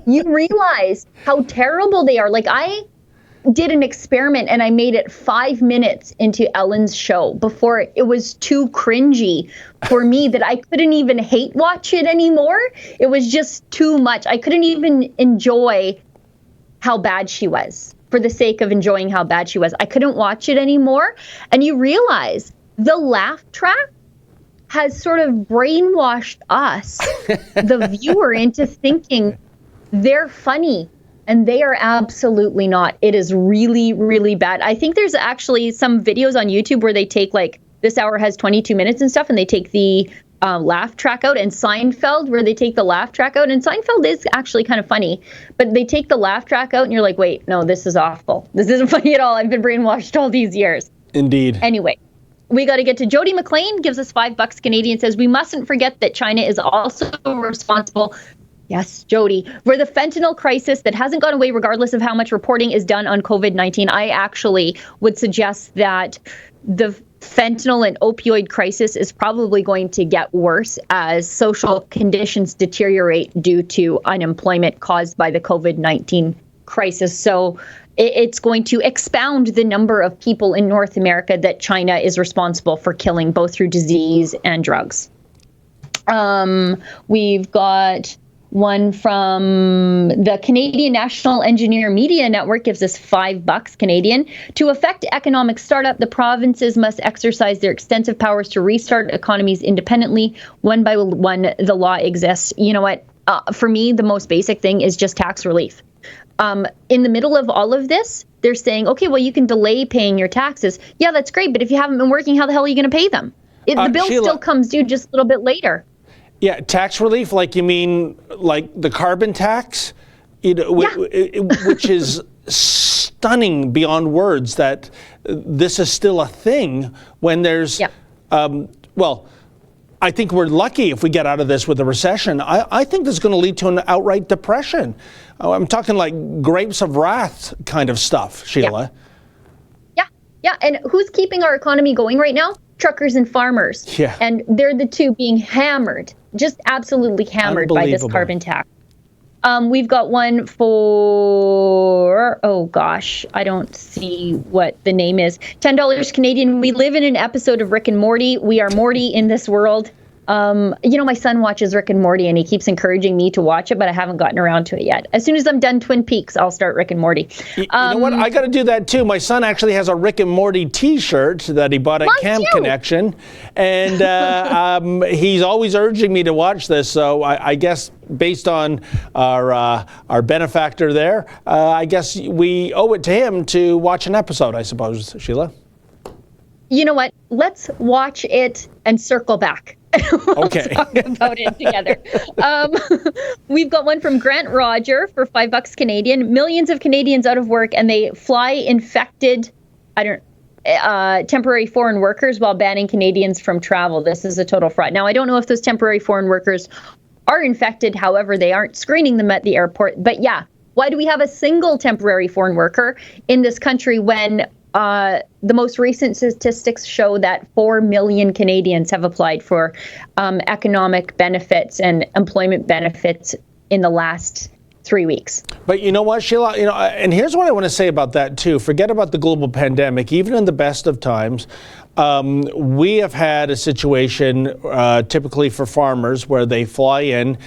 S2: you realize how terrible they are. Like, I did an experiment and I made it 5 minutes into Ellen's show before it was too cringy for me that I couldn't even hate watch it anymore. It was just too much. I couldn't even enjoy how bad she was for the sake of enjoying how bad she was. I couldn't watch it anymore. And you realize the laugh track has sort of brainwashed us, the viewer, into thinking they're funny. And they are absolutely not. It is really, really bad. I think there's actually some videos on YouTube where they take, like, this hour has 22 minutes and stuff, and they take the laugh track out, and Seinfeld, where they take the laugh track out. And Seinfeld is actually kind of funny, but they take the laugh track out, and you're like, wait, no, this is awful. This isn't funny at all. I've been brainwashed all these years.
S1: Indeed.
S2: Anyway, we got to get to Jody McLean, gives us $5 Canadian, says, we mustn't forget that China is also responsible. Yes, Jody. For the fentanyl crisis that hasn't gone away regardless of how much reporting is done on COVID-19, I actually would suggest that the fentanyl and opioid crisis is probably going to get worse as social conditions deteriorate due to unemployment caused by the COVID-19 crisis. So it's going to expound the number of people in North America that China is responsible for killing, both through disease and drugs. We've got one from the Canadian National Engineer Media Network, gives us $5 Canadian. To affect economic startup, the provinces must exercise their extensive powers to restart economies independently. One by one, the law exists. You know what? For me, the most basic thing is just tax relief. In the middle of all of this, they're saying, okay, well, you can delay paying your taxes. Yeah, that's great. But if you haven't been working, how the hell are you going to pay them? The bill
S1: Sheila,
S2: still comes due just a little bit later.
S1: Yeah, tax relief, like you mean like the carbon tax, which is stunning beyond words that this is still a thing when there's, well, I think we're lucky if we get out of this with a recession. I think this is going to lead to an outright depression. I'm talking like grapes of wrath kind of stuff, Sheila.
S2: Yeah. And who's keeping our economy going right now? Truckers and farmers.
S1: Yeah.
S2: And they're the two being hammered, just absolutely hammered by this carbon tax. We've got one for, oh gosh, I don't see what the name is. $10 Canadian. We live in an episode of Rick and Morty. We are Morty in this world. My son watches Rick and Morty, and he keeps encouraging me to watch it, but I haven't gotten around to it yet. As soon as I'm done Twin Peaks, I'll start Rick and Morty.
S1: You know what? I got to do that too. My son actually has a Rick and Morty T-shirt that he bought at Camp Connection, and he's always urging me to watch this. So I guess based on our benefactor there, I guess we owe it to him to watch an episode, I suppose, Sheila.
S2: You know what? Let's watch it and circle back. We'll talk about it together. We've got one from Grant Roger for $5 Canadian. Millions of Canadians out of work, and they fly infected, temporary foreign workers while banning Canadians from travel. This is a total fraud. Now, I don't know if those temporary foreign workers are infected. However, they aren't screening them at the airport. But yeah, why do we have a single temporary foreign worker in this country when the most recent statistics show that 4 million Canadians have applied for economic benefits and employment benefits in the last 3 weeks?
S1: But you know what, Sheila? And here's what I want to say about that too. Forget about the global pandemic. Even in the best of times, we have had a situation typically for farmers where they fly in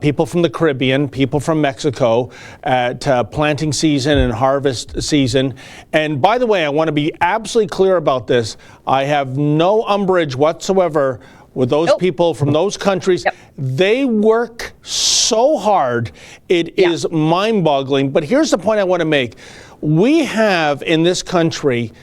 S1: people from the Caribbean, people from Mexico at planting season and harvest season. And by the way, I want to be absolutely clear about this. I have no umbrage whatsoever with those people from those countries. They work so hard. It is mind-boggling. But here's the point I want to make. We have in this country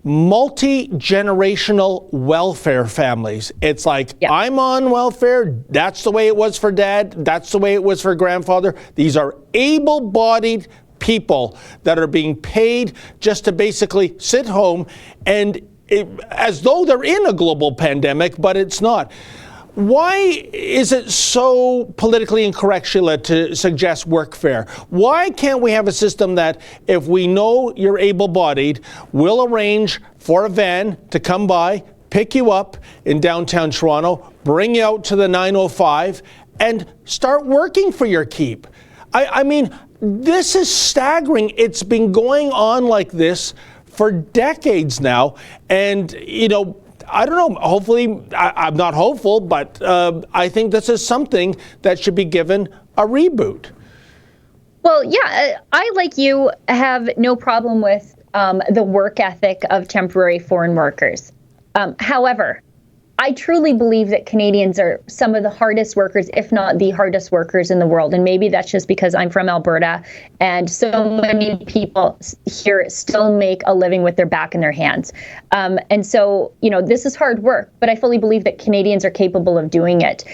S1: multi-generational welfare families. It's like, I'm on welfare. That's the way it was for dad. That's the way it was for grandfather. These are able-bodied people that are being paid just to basically sit home and as though they're in a global pandemic, but it's not. Why is it so politically incorrect, Sheila, to suggest workfare? Why can't we have a system that if we know you're able-bodied, we'll arrange for a van to come by, pick you up in downtown Toronto, bring you out to the 905, and start working for your keep? I mean, this is staggering. It's been going on like this for decades now, and, I don't know, hopefully, I'm not hopeful, but I think this is something that should be given a reboot.
S2: Well, yeah, I, like you, have no problem with the work ethic of temporary foreign workers. However, I truly believe that Canadians are some of the hardest workers, if not the hardest workers in the world. And maybe that's just because I'm from Alberta and so many people here still make a living with their back in their hands. And so, this is hard work, but I fully believe that Canadians are capable of doing it.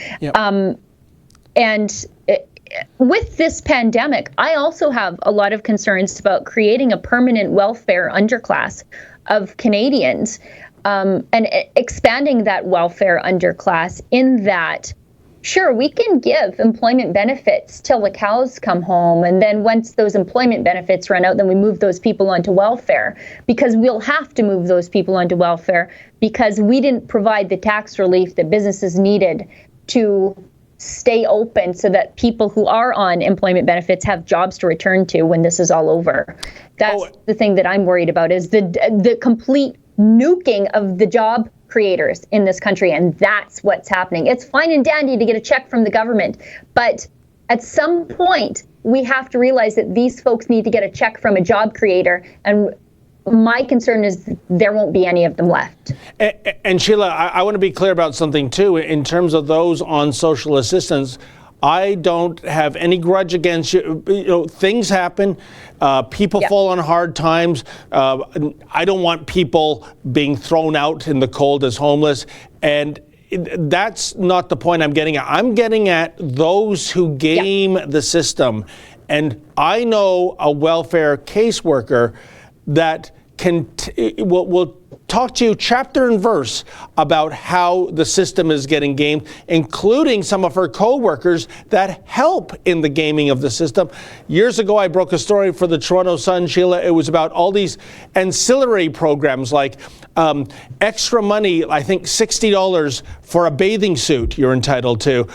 S2: With this pandemic, I also have a lot of concerns about creating a permanent welfare underclass of Canadians. And expanding that welfare underclass in that, sure, we can give employment benefits till the cows come home. And then once those employment benefits run out, then we move those people onto welfare, because we'll have to move those people onto welfare because we didn't provide the tax relief that businesses needed to stay open so that people who are on employment benefits have jobs to return to when this is all over. That's the thing that I'm worried about, is the complete nuking of the job creators in this country. And that's what's happening. It's fine and dandy to get a check from the government, but at some point we have to realize that these folks need to get a check from a job creator. And my concern is there won't be any of them left.
S1: And Sheila, I want to be clear about something too. In terms of those on social assistance, I don't have any grudge against you. Things happen. People fall on hard times. I don't want people being thrown out in the cold as homeless. And that's not the point I'm getting at. I'm getting at those who game the system. And I know a welfare caseworker that will talk to you chapter and verse about how the system is getting gamed, including some of her co-workers that help in the gaming of the system. Years ago, I broke a story for the Toronto Sun, Sheila. It was about all these ancillary programs like extra money, I think $60 for a bathing suit you're entitled to.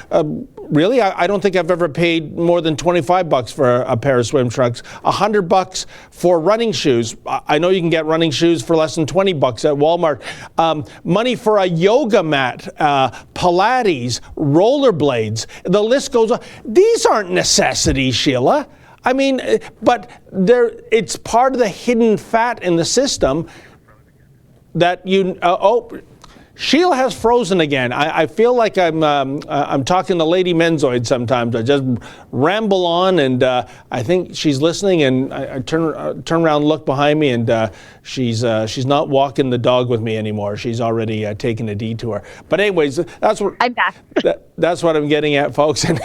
S1: Really? I don't think I've ever paid more than $25 for a pair of swim trunks. $100 for running shoes. I know you can get running shoes for less than $20 at Walmart. Money for a yoga mat, Pilates, rollerblades. The list goes on. These aren't necessities, Sheila. I mean, but it's part of the hidden fat in the system that Sheila has frozen again. I feel like I'm talking to Lady Menzoid sometimes. I just ramble on, and I think she's listening. And I turn around, look behind me, and she's not walking the dog with me anymore. She's already taken a detour. But anyways, that's what
S2: I'm back.
S1: That's what I'm getting at, folks. And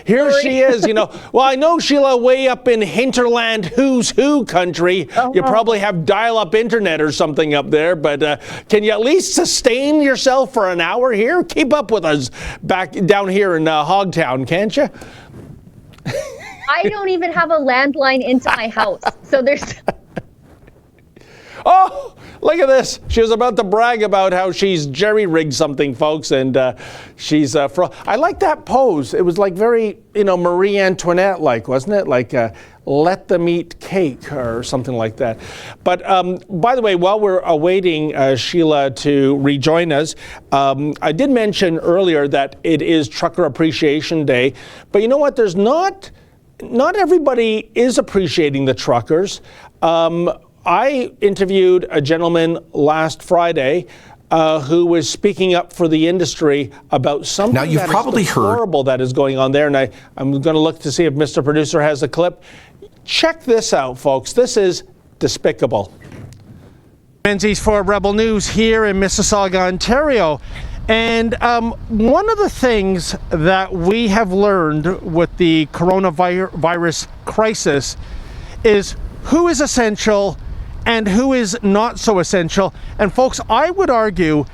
S1: here she is. Well, I know, Sheila, way up in hinterland who's who country. You probably have dial-up internet or something up there. But can you at least sustain yourself for an hour here? Keep up with us back down here in Hogtown, can't you?
S2: I don't even have a landline into my house, so there's.
S1: Oh, look at this. She was about to brag about how she's jerry-rigged something, folks, and she's I like that pose. It was like very, Marie Antoinette-like, wasn't it? Like let them eat cake or something like that. But by the way, while we're awaiting Sheila to rejoin us, I did mention earlier that it is Trucker Appreciation Day. But you know what? There's not everybody is appreciating the truckers. I interviewed a gentleman last Friday who was speaking up for the industry about something
S7: now you've probably
S1: horrible that is going on there. And I'm going to look to see if Mr. Producer has a clip. Check this out, folks. This is despicable. Menzies for Rebel News here in Mississauga, Ontario. And one of the things that we have learned with the coronavirus crisis is who is essential and who is not so essential. And folks, I would argue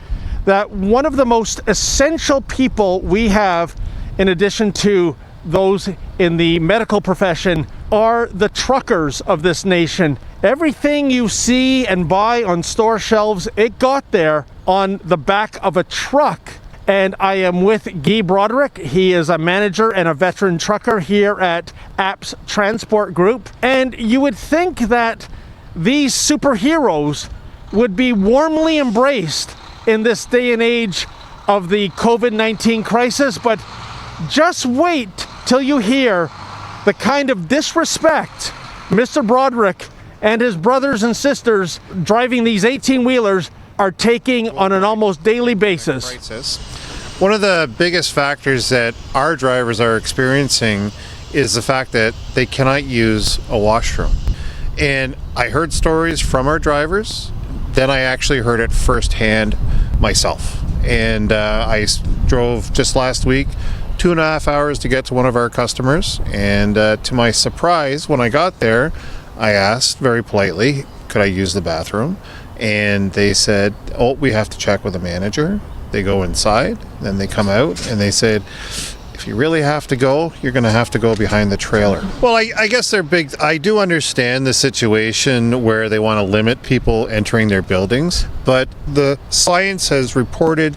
S1: that one of the most essential people we have, in addition to those in the medical profession, are the truckers of this nation. Everything you see and buy on store shelves, it got there on the back of a truck. And I am with Guy Broderick. He is a manager and a veteran trucker here at APPS Transport Group. And you would think that these superheroes would be warmly embraced in this day and age of the COVID-19 crisis, but just wait till you hear the kind of disrespect Mr. Broderick and his brothers and sisters driving these 18-wheelers are taking on an almost daily basis.
S8: One of the biggest factors that our drivers are experiencing is the fact that they cannot use a washroom. And I heard stories from our drivers, then I actually heard it firsthand myself. And I drove just last week 2.5 hours to get to one of our customers. And to my surprise, when I got there, I asked very politely, could I use the bathroom? And they said, oh, we have to check with the manager. They go inside, then they come out, and they said, if you really have to go, you're going to have to go behind the trailer. Well, I guess they're big. I do understand the situation where they want to limit people entering their buildings, but the science has reported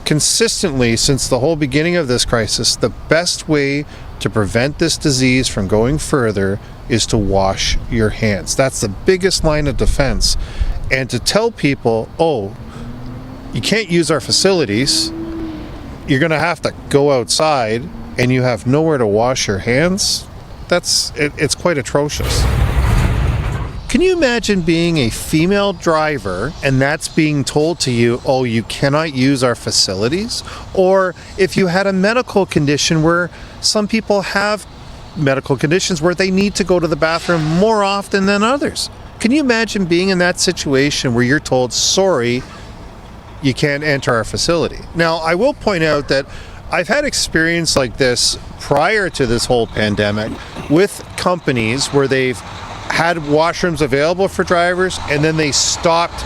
S8: consistently since the whole beginning of this crisis, the best way to prevent this disease from going further is to wash your hands. That's the biggest line of defense. And to tell people, oh, you can't use our facilities, you're going to have to go outside and you have nowhere to wash your hands, it's quite atrocious. Can you imagine being a female driver and that's being told to you, oh, you cannot use our facilities? Or if you had a medical condition, where some people have medical conditions where they need to go to the bathroom more often than others. Can you imagine being in that situation where you're told, sorry, you can't enter our facility? Now, I will point out that I've had experience like this prior to this whole pandemic with companies where they've had washrooms available for drivers and then they stopped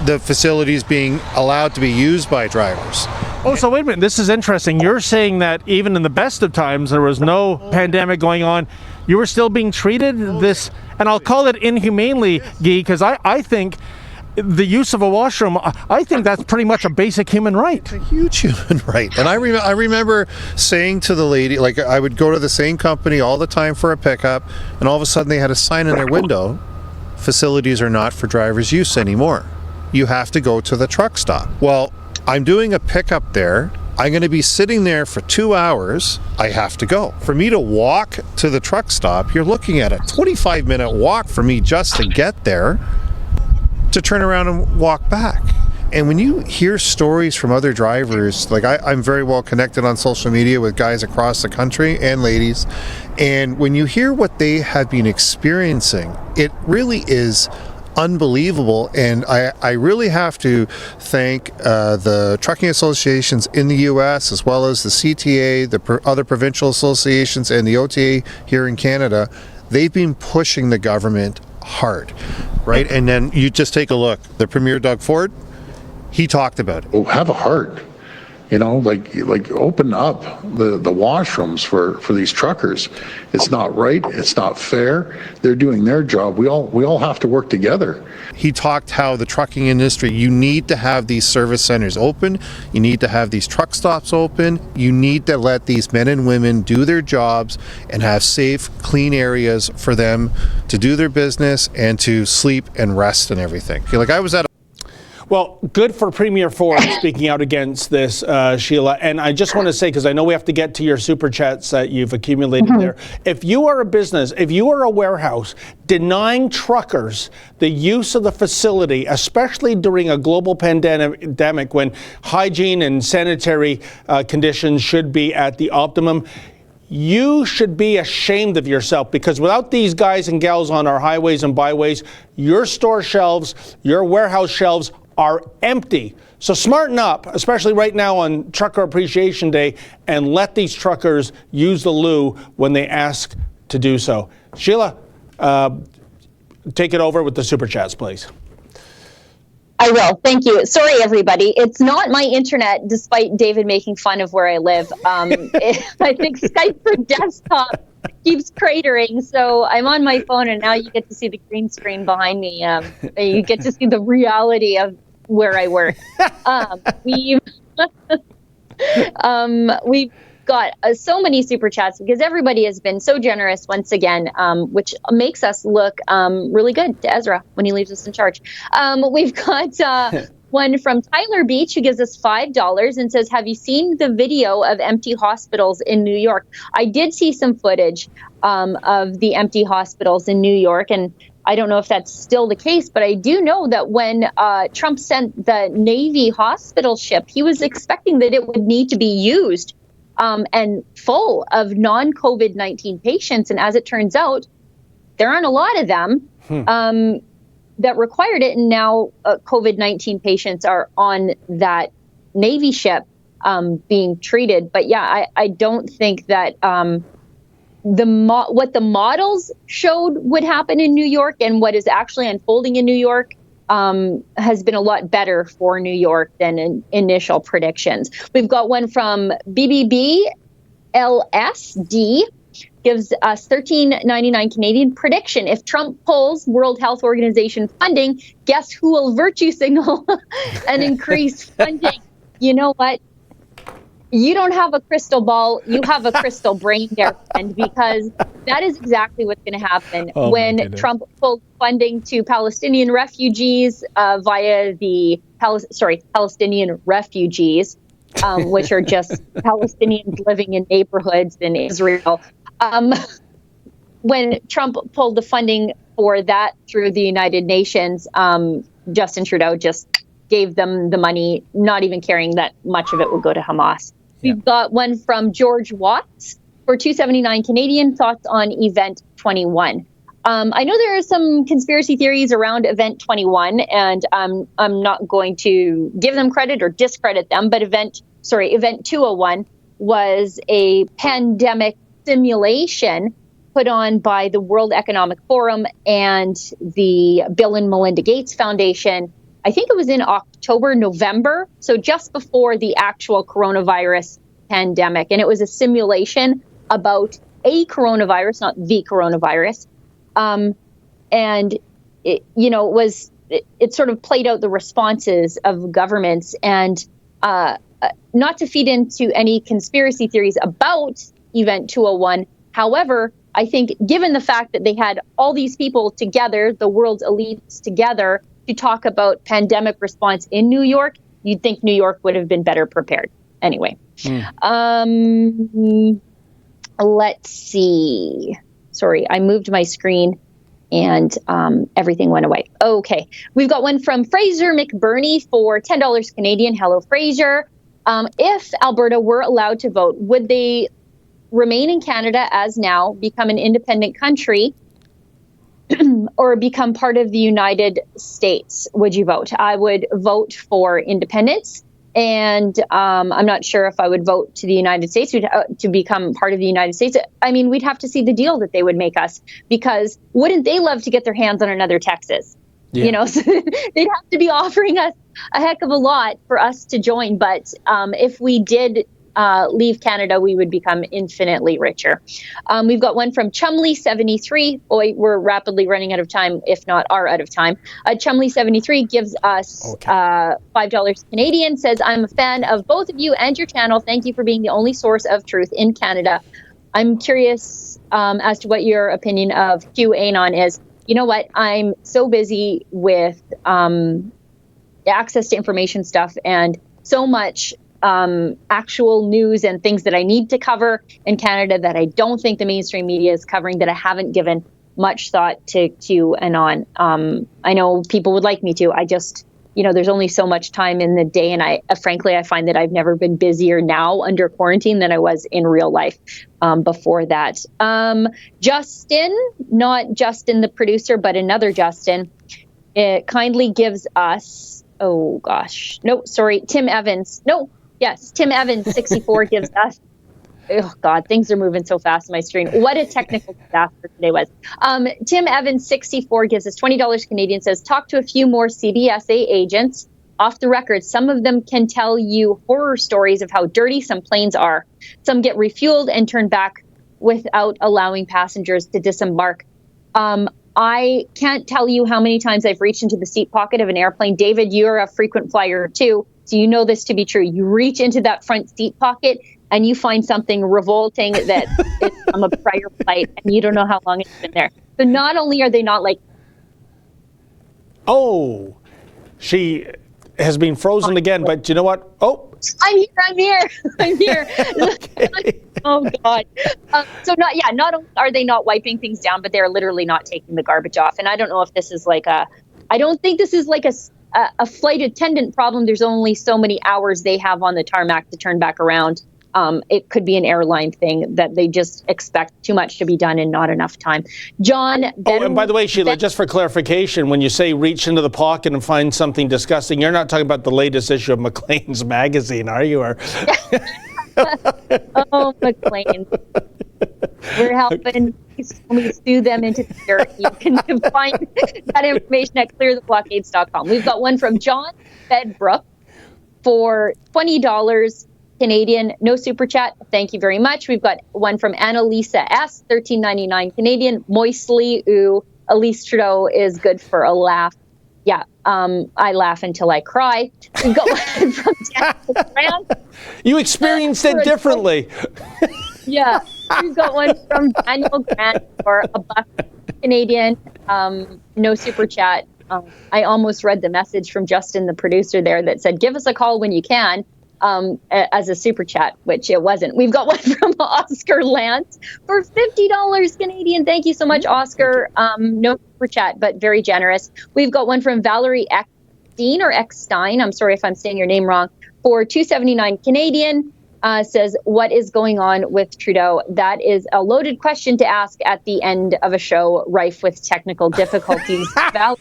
S8: the facilities being allowed to be used by drivers.
S1: Oh, so wait a minute, this is interesting. You're saying that even in the best of times, there was no pandemic going on, you were still being treated this, and I'll call it inhumanely, Guy, because I think the use of a washroom, I think that's pretty much a basic human right.
S8: A huge human right. And I remember saying to the lady, like, I would go to the same company all the time for a pickup, and all of a sudden they had a sign in their window, facilities are not for drivers' use anymore. You have to go to the truck stop. Well, I'm doing a pickup there. I'm going to be sitting there for 2 hours. I have to go. For me to walk to the truck stop, you're looking at a 25-minute walk for me just to get there, to turn around and walk back. And when you hear stories from other drivers, like I'm very well connected on social media with guys across the country and ladies, and when you hear what they have been experiencing, it really is unbelievable. And I really have to thank the trucking associations in the US, as well as the CTA, the other provincial associations, and the OTA here in Canada. They've been pushing the government hard, right? And then you just take a look. The Premier, Doug Ford, he talked about it.
S7: Oh, have a heart, like open up the washrooms for these truckers. It's not right. It's not fair. They're doing their job. We all have to work together.
S8: He talked how the trucking industry, you need to have these service centers open. You need to have these truck stops open. You need to let these men and women do their jobs and have safe, clean areas for them to do their business and to sleep and rest and everything. Like, I was at
S1: Well, good for Premier Ford speaking out against this, Sheila. And I just want to say, because I know we have to get to your super chats that you've accumulated there. If you are a business, if you are a warehouse denying truckers the use of the facility, especially during a global pandemic when hygiene and sanitary conditions should be at the optimum, you should be ashamed of yourself, because without these guys and gals on our highways and byways, your store shelves, your warehouse shelves are empty. So smarten up, especially right now on Trucker Appreciation Day, and let these truckers use the loo when they ask to do so. Sheila, take it over with the super chats, please.
S2: I will. Thank you. Sorry, everybody. It's not my internet, despite David making fun of where I live. I think Skype for desktop keeps cratering, so I'm on my phone, and now you get to see the green screen behind me. You get to see the reality of where I work. We've got so many super chats because everybody has been so generous once again, which makes us look really good to Ezra when he leaves us in charge. We've got one from Tyler Beach, who gives us $5 and says, have you seen the video of empty hospitals in New York? I did see some footage of the empty hospitals in New York, and I don't know if that's still the case, but I do know that when Trump sent the Navy hospital ship, he was expecting that it would need to be used and full of non-COVID-19 patients. And as it turns out, there aren't a lot of them that required it. And now COVID-19 patients are on that Navy ship being treated. But yeah, I don't think that what the models showed would happen in New York and what is actually unfolding in New York has been a lot better for New York than initial predictions. We've got one from BBB LSD, gives us $13.99 Canadian. Prediction: if Trump pulls World Health Organization funding, guess who will virtue signal and increase funding? You know what? You don't have a crystal ball. You have a crystal brain there, friend, because that is exactly what's going to happen when Trump pulls funding to Palestinian refugees via the Palestinian refugees, which are just Palestinians living in neighborhoods in Israel. When Trump pulled the funding for that through the United Nations, Justin Trudeau just gave them the money, not even caring that much of it would go to Hamas. Yeah. We've got one from George Watts for $2.79 Canadian. Thoughts on Event 21. I know there are some conspiracy theories around Event 21, and I'm not going to give them credit or discredit them, but Event 201 was a pandemic simulation put on by the World Economic Forum and the Bill and Melinda Gates Foundation. I think it was in October, November, so just before the actual coronavirus pandemic. And it was a simulation about a coronavirus, not the coronavirus. And it was it sort of played out the responses of governments, and not to feed into any conspiracy theories about Event 201. However, I think given the fact that they had all these people together, the world's elites together, to talk about pandemic response in New York, you'd think New York would have been better prepared. Anyway, let's see. Sorry, I moved my screen and everything went away. Okay, we've got one from Fraser McBurney for $10 Canadian. Hello, Fraser. If Alberta were allowed to vote, would they remain in Canada as now, become an independent country, or become part of the United States? Would you vote? I would vote for independence. And I'm not sure if I would vote to the United States to become part of the United States. I mean, we'd have to see the deal that they would make us, because wouldn't they love to get their hands on another Texas? Yeah. You know, so they'd have to be offering us a heck of a lot for us to join. But if we did leave Canada, we would become infinitely richer. We've got one from Chumley73. Boy, we're rapidly running out of time, if not are out of time. Chumley73 gives us $5 Canadian, says, I'm a fan of both of you and your channel. Thank you for being the only source of truth in Canada. I'm curious as to what your opinion of QAnon is. You know what? I'm so busy with access to information stuff and so much actual news and things that I need to cover in Canada that I don't think the mainstream media is covering, that I haven't given much thought to QAnon. I know people would like me to. I just, you know, there's only so much time in the day. And I frankly, I find that I've never been busier now under quarantine than I was in real life before that. Justin, not Justin, the producer, but another Justin, it kindly gives us, Tim Evans. Tim Evans, 64, gives us, oh God, things are moving so fast on my screen. What a technical disaster today was. Tim Evans, 64, gives us $20 Canadian, says, talk to a few more CBSA agents. Off the record, some of them can tell you horror stories of how dirty some planes are. Some get refueled and turned back without allowing passengers to disembark. I can't tell you how many times I've reached into the seat pocket of an airplane. David, you're a frequent flyer too, so you know this to be true. You reach into that front seat pocket and you find something revolting that is from a prior flight, and you don't know how long it's been there. So not only are they not like...
S1: Oh, she has been frozen again, but you know what? Oh,
S2: I'm here.
S1: Okay.
S2: Oh God. Not only are they not wiping things down, but they're literally not taking the garbage off. And I don't know if this is I don't think this is like a flight attendant problem. There's only so many hours they have on the tarmac to turn back around. It could be an airline thing that they just expect too much to be done and not enough time. John.
S1: And by the way, Sheila, just for clarification, when you say reach into the pocket and find something disgusting, you're not talking about the latest issue of Maclean's magazine, are you?
S2: Oh, Maclean. We're helping we sue them into the dirt. You can find that information at cleartheblockades.com. We've got one from John Bedbrook for $20 Canadian, no super chat. Thank you very much. We've got one from Annalisa S, $13.99 Canadian. Moistly, ooh, Elise Trudeau is good for a laugh. Yeah, I laugh until I cry. We've got one from Daniel Grant.
S1: You experienced it differently.
S2: Yeah, we've got one from Daniel Grant for $1 Canadian, no super chat. I almost read the message from Justin, the producer there, that said, give us a call when you can. As a super chat, which it wasn't. We've got one from Oscar Lance for $50 Canadian. Thank you so much, Oscar. No super chat, but very generous. We've got one from Valerie Eckstein or Eckstein. I'm sorry if I'm saying your name wrong. For $2.79 Canadian, says, what is going on with Trudeau? That is a loaded question to ask at the end of a show rife with technical difficulties. Valerie,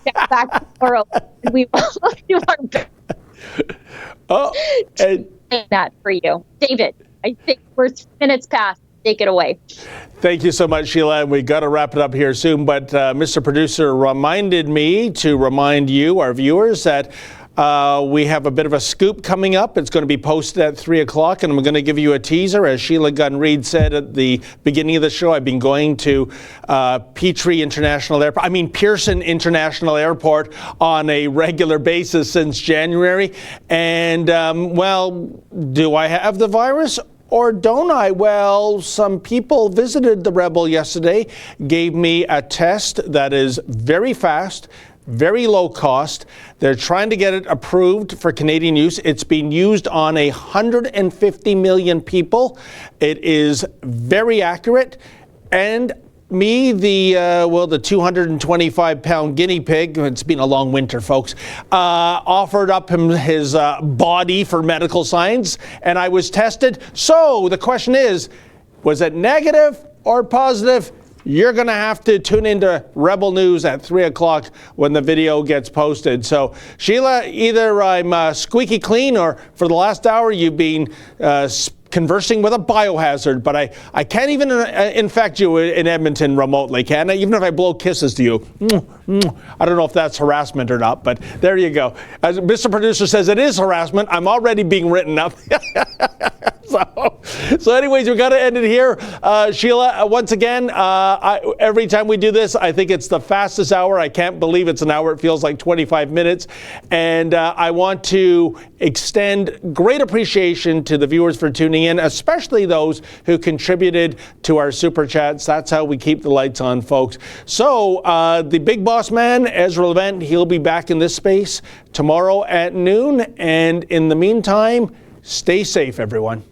S2: get back tomorrow. We will do our best. And that for you, David. I think we're minutes past. Take it away.
S1: Thank you so much, Sheila. And we got to wrap it up here soon. But Mr. Producer reminded me to remind you, our viewers, that We have a bit of a scoop coming up. It's going to be posted at 3 o'clock, and I'm going to give you a teaser. As Sheila Gunn-Reid said at the beginning of the show, I've been going to Pearson International Airport on a regular basis since January. And, do I have the virus? Or don't I? Well, some people visited the Rebel yesterday, gave me a test that is very fast, very low cost. They're trying to get it approved for Canadian use. It's being used on 150 million people. It is very accurate. And me, the 225-pound guinea pig, it's been a long winter, folks, offered up his body for medical science, and I was tested. So the question is, was it negative or positive? You're going to have to tune into Rebel News at 3 o'clock when the video gets posted. So, Sheila, either I'm squeaky clean, or for the last hour you've been conversing with a biohazard, but I can't even infect you in Edmonton remotely, can I? Even if I blow kisses to you. I don't know if that's harassment or not, but there you go. As Mr. Producer says, it is harassment. I'm already being written up. So anyways, we've got to end it here. Sheila, once again, every time we do this, I think it's the fastest hour. I can't believe it's an hour. It feels like 25 minutes. And I want to extend great appreciation to the viewers for tuning in, especially those who contributed to our Super Chats. That's how we keep the lights on, folks. So the big boss man, Ezra Levent, he'll be back in this space tomorrow at noon. And in the meantime, stay safe, everyone.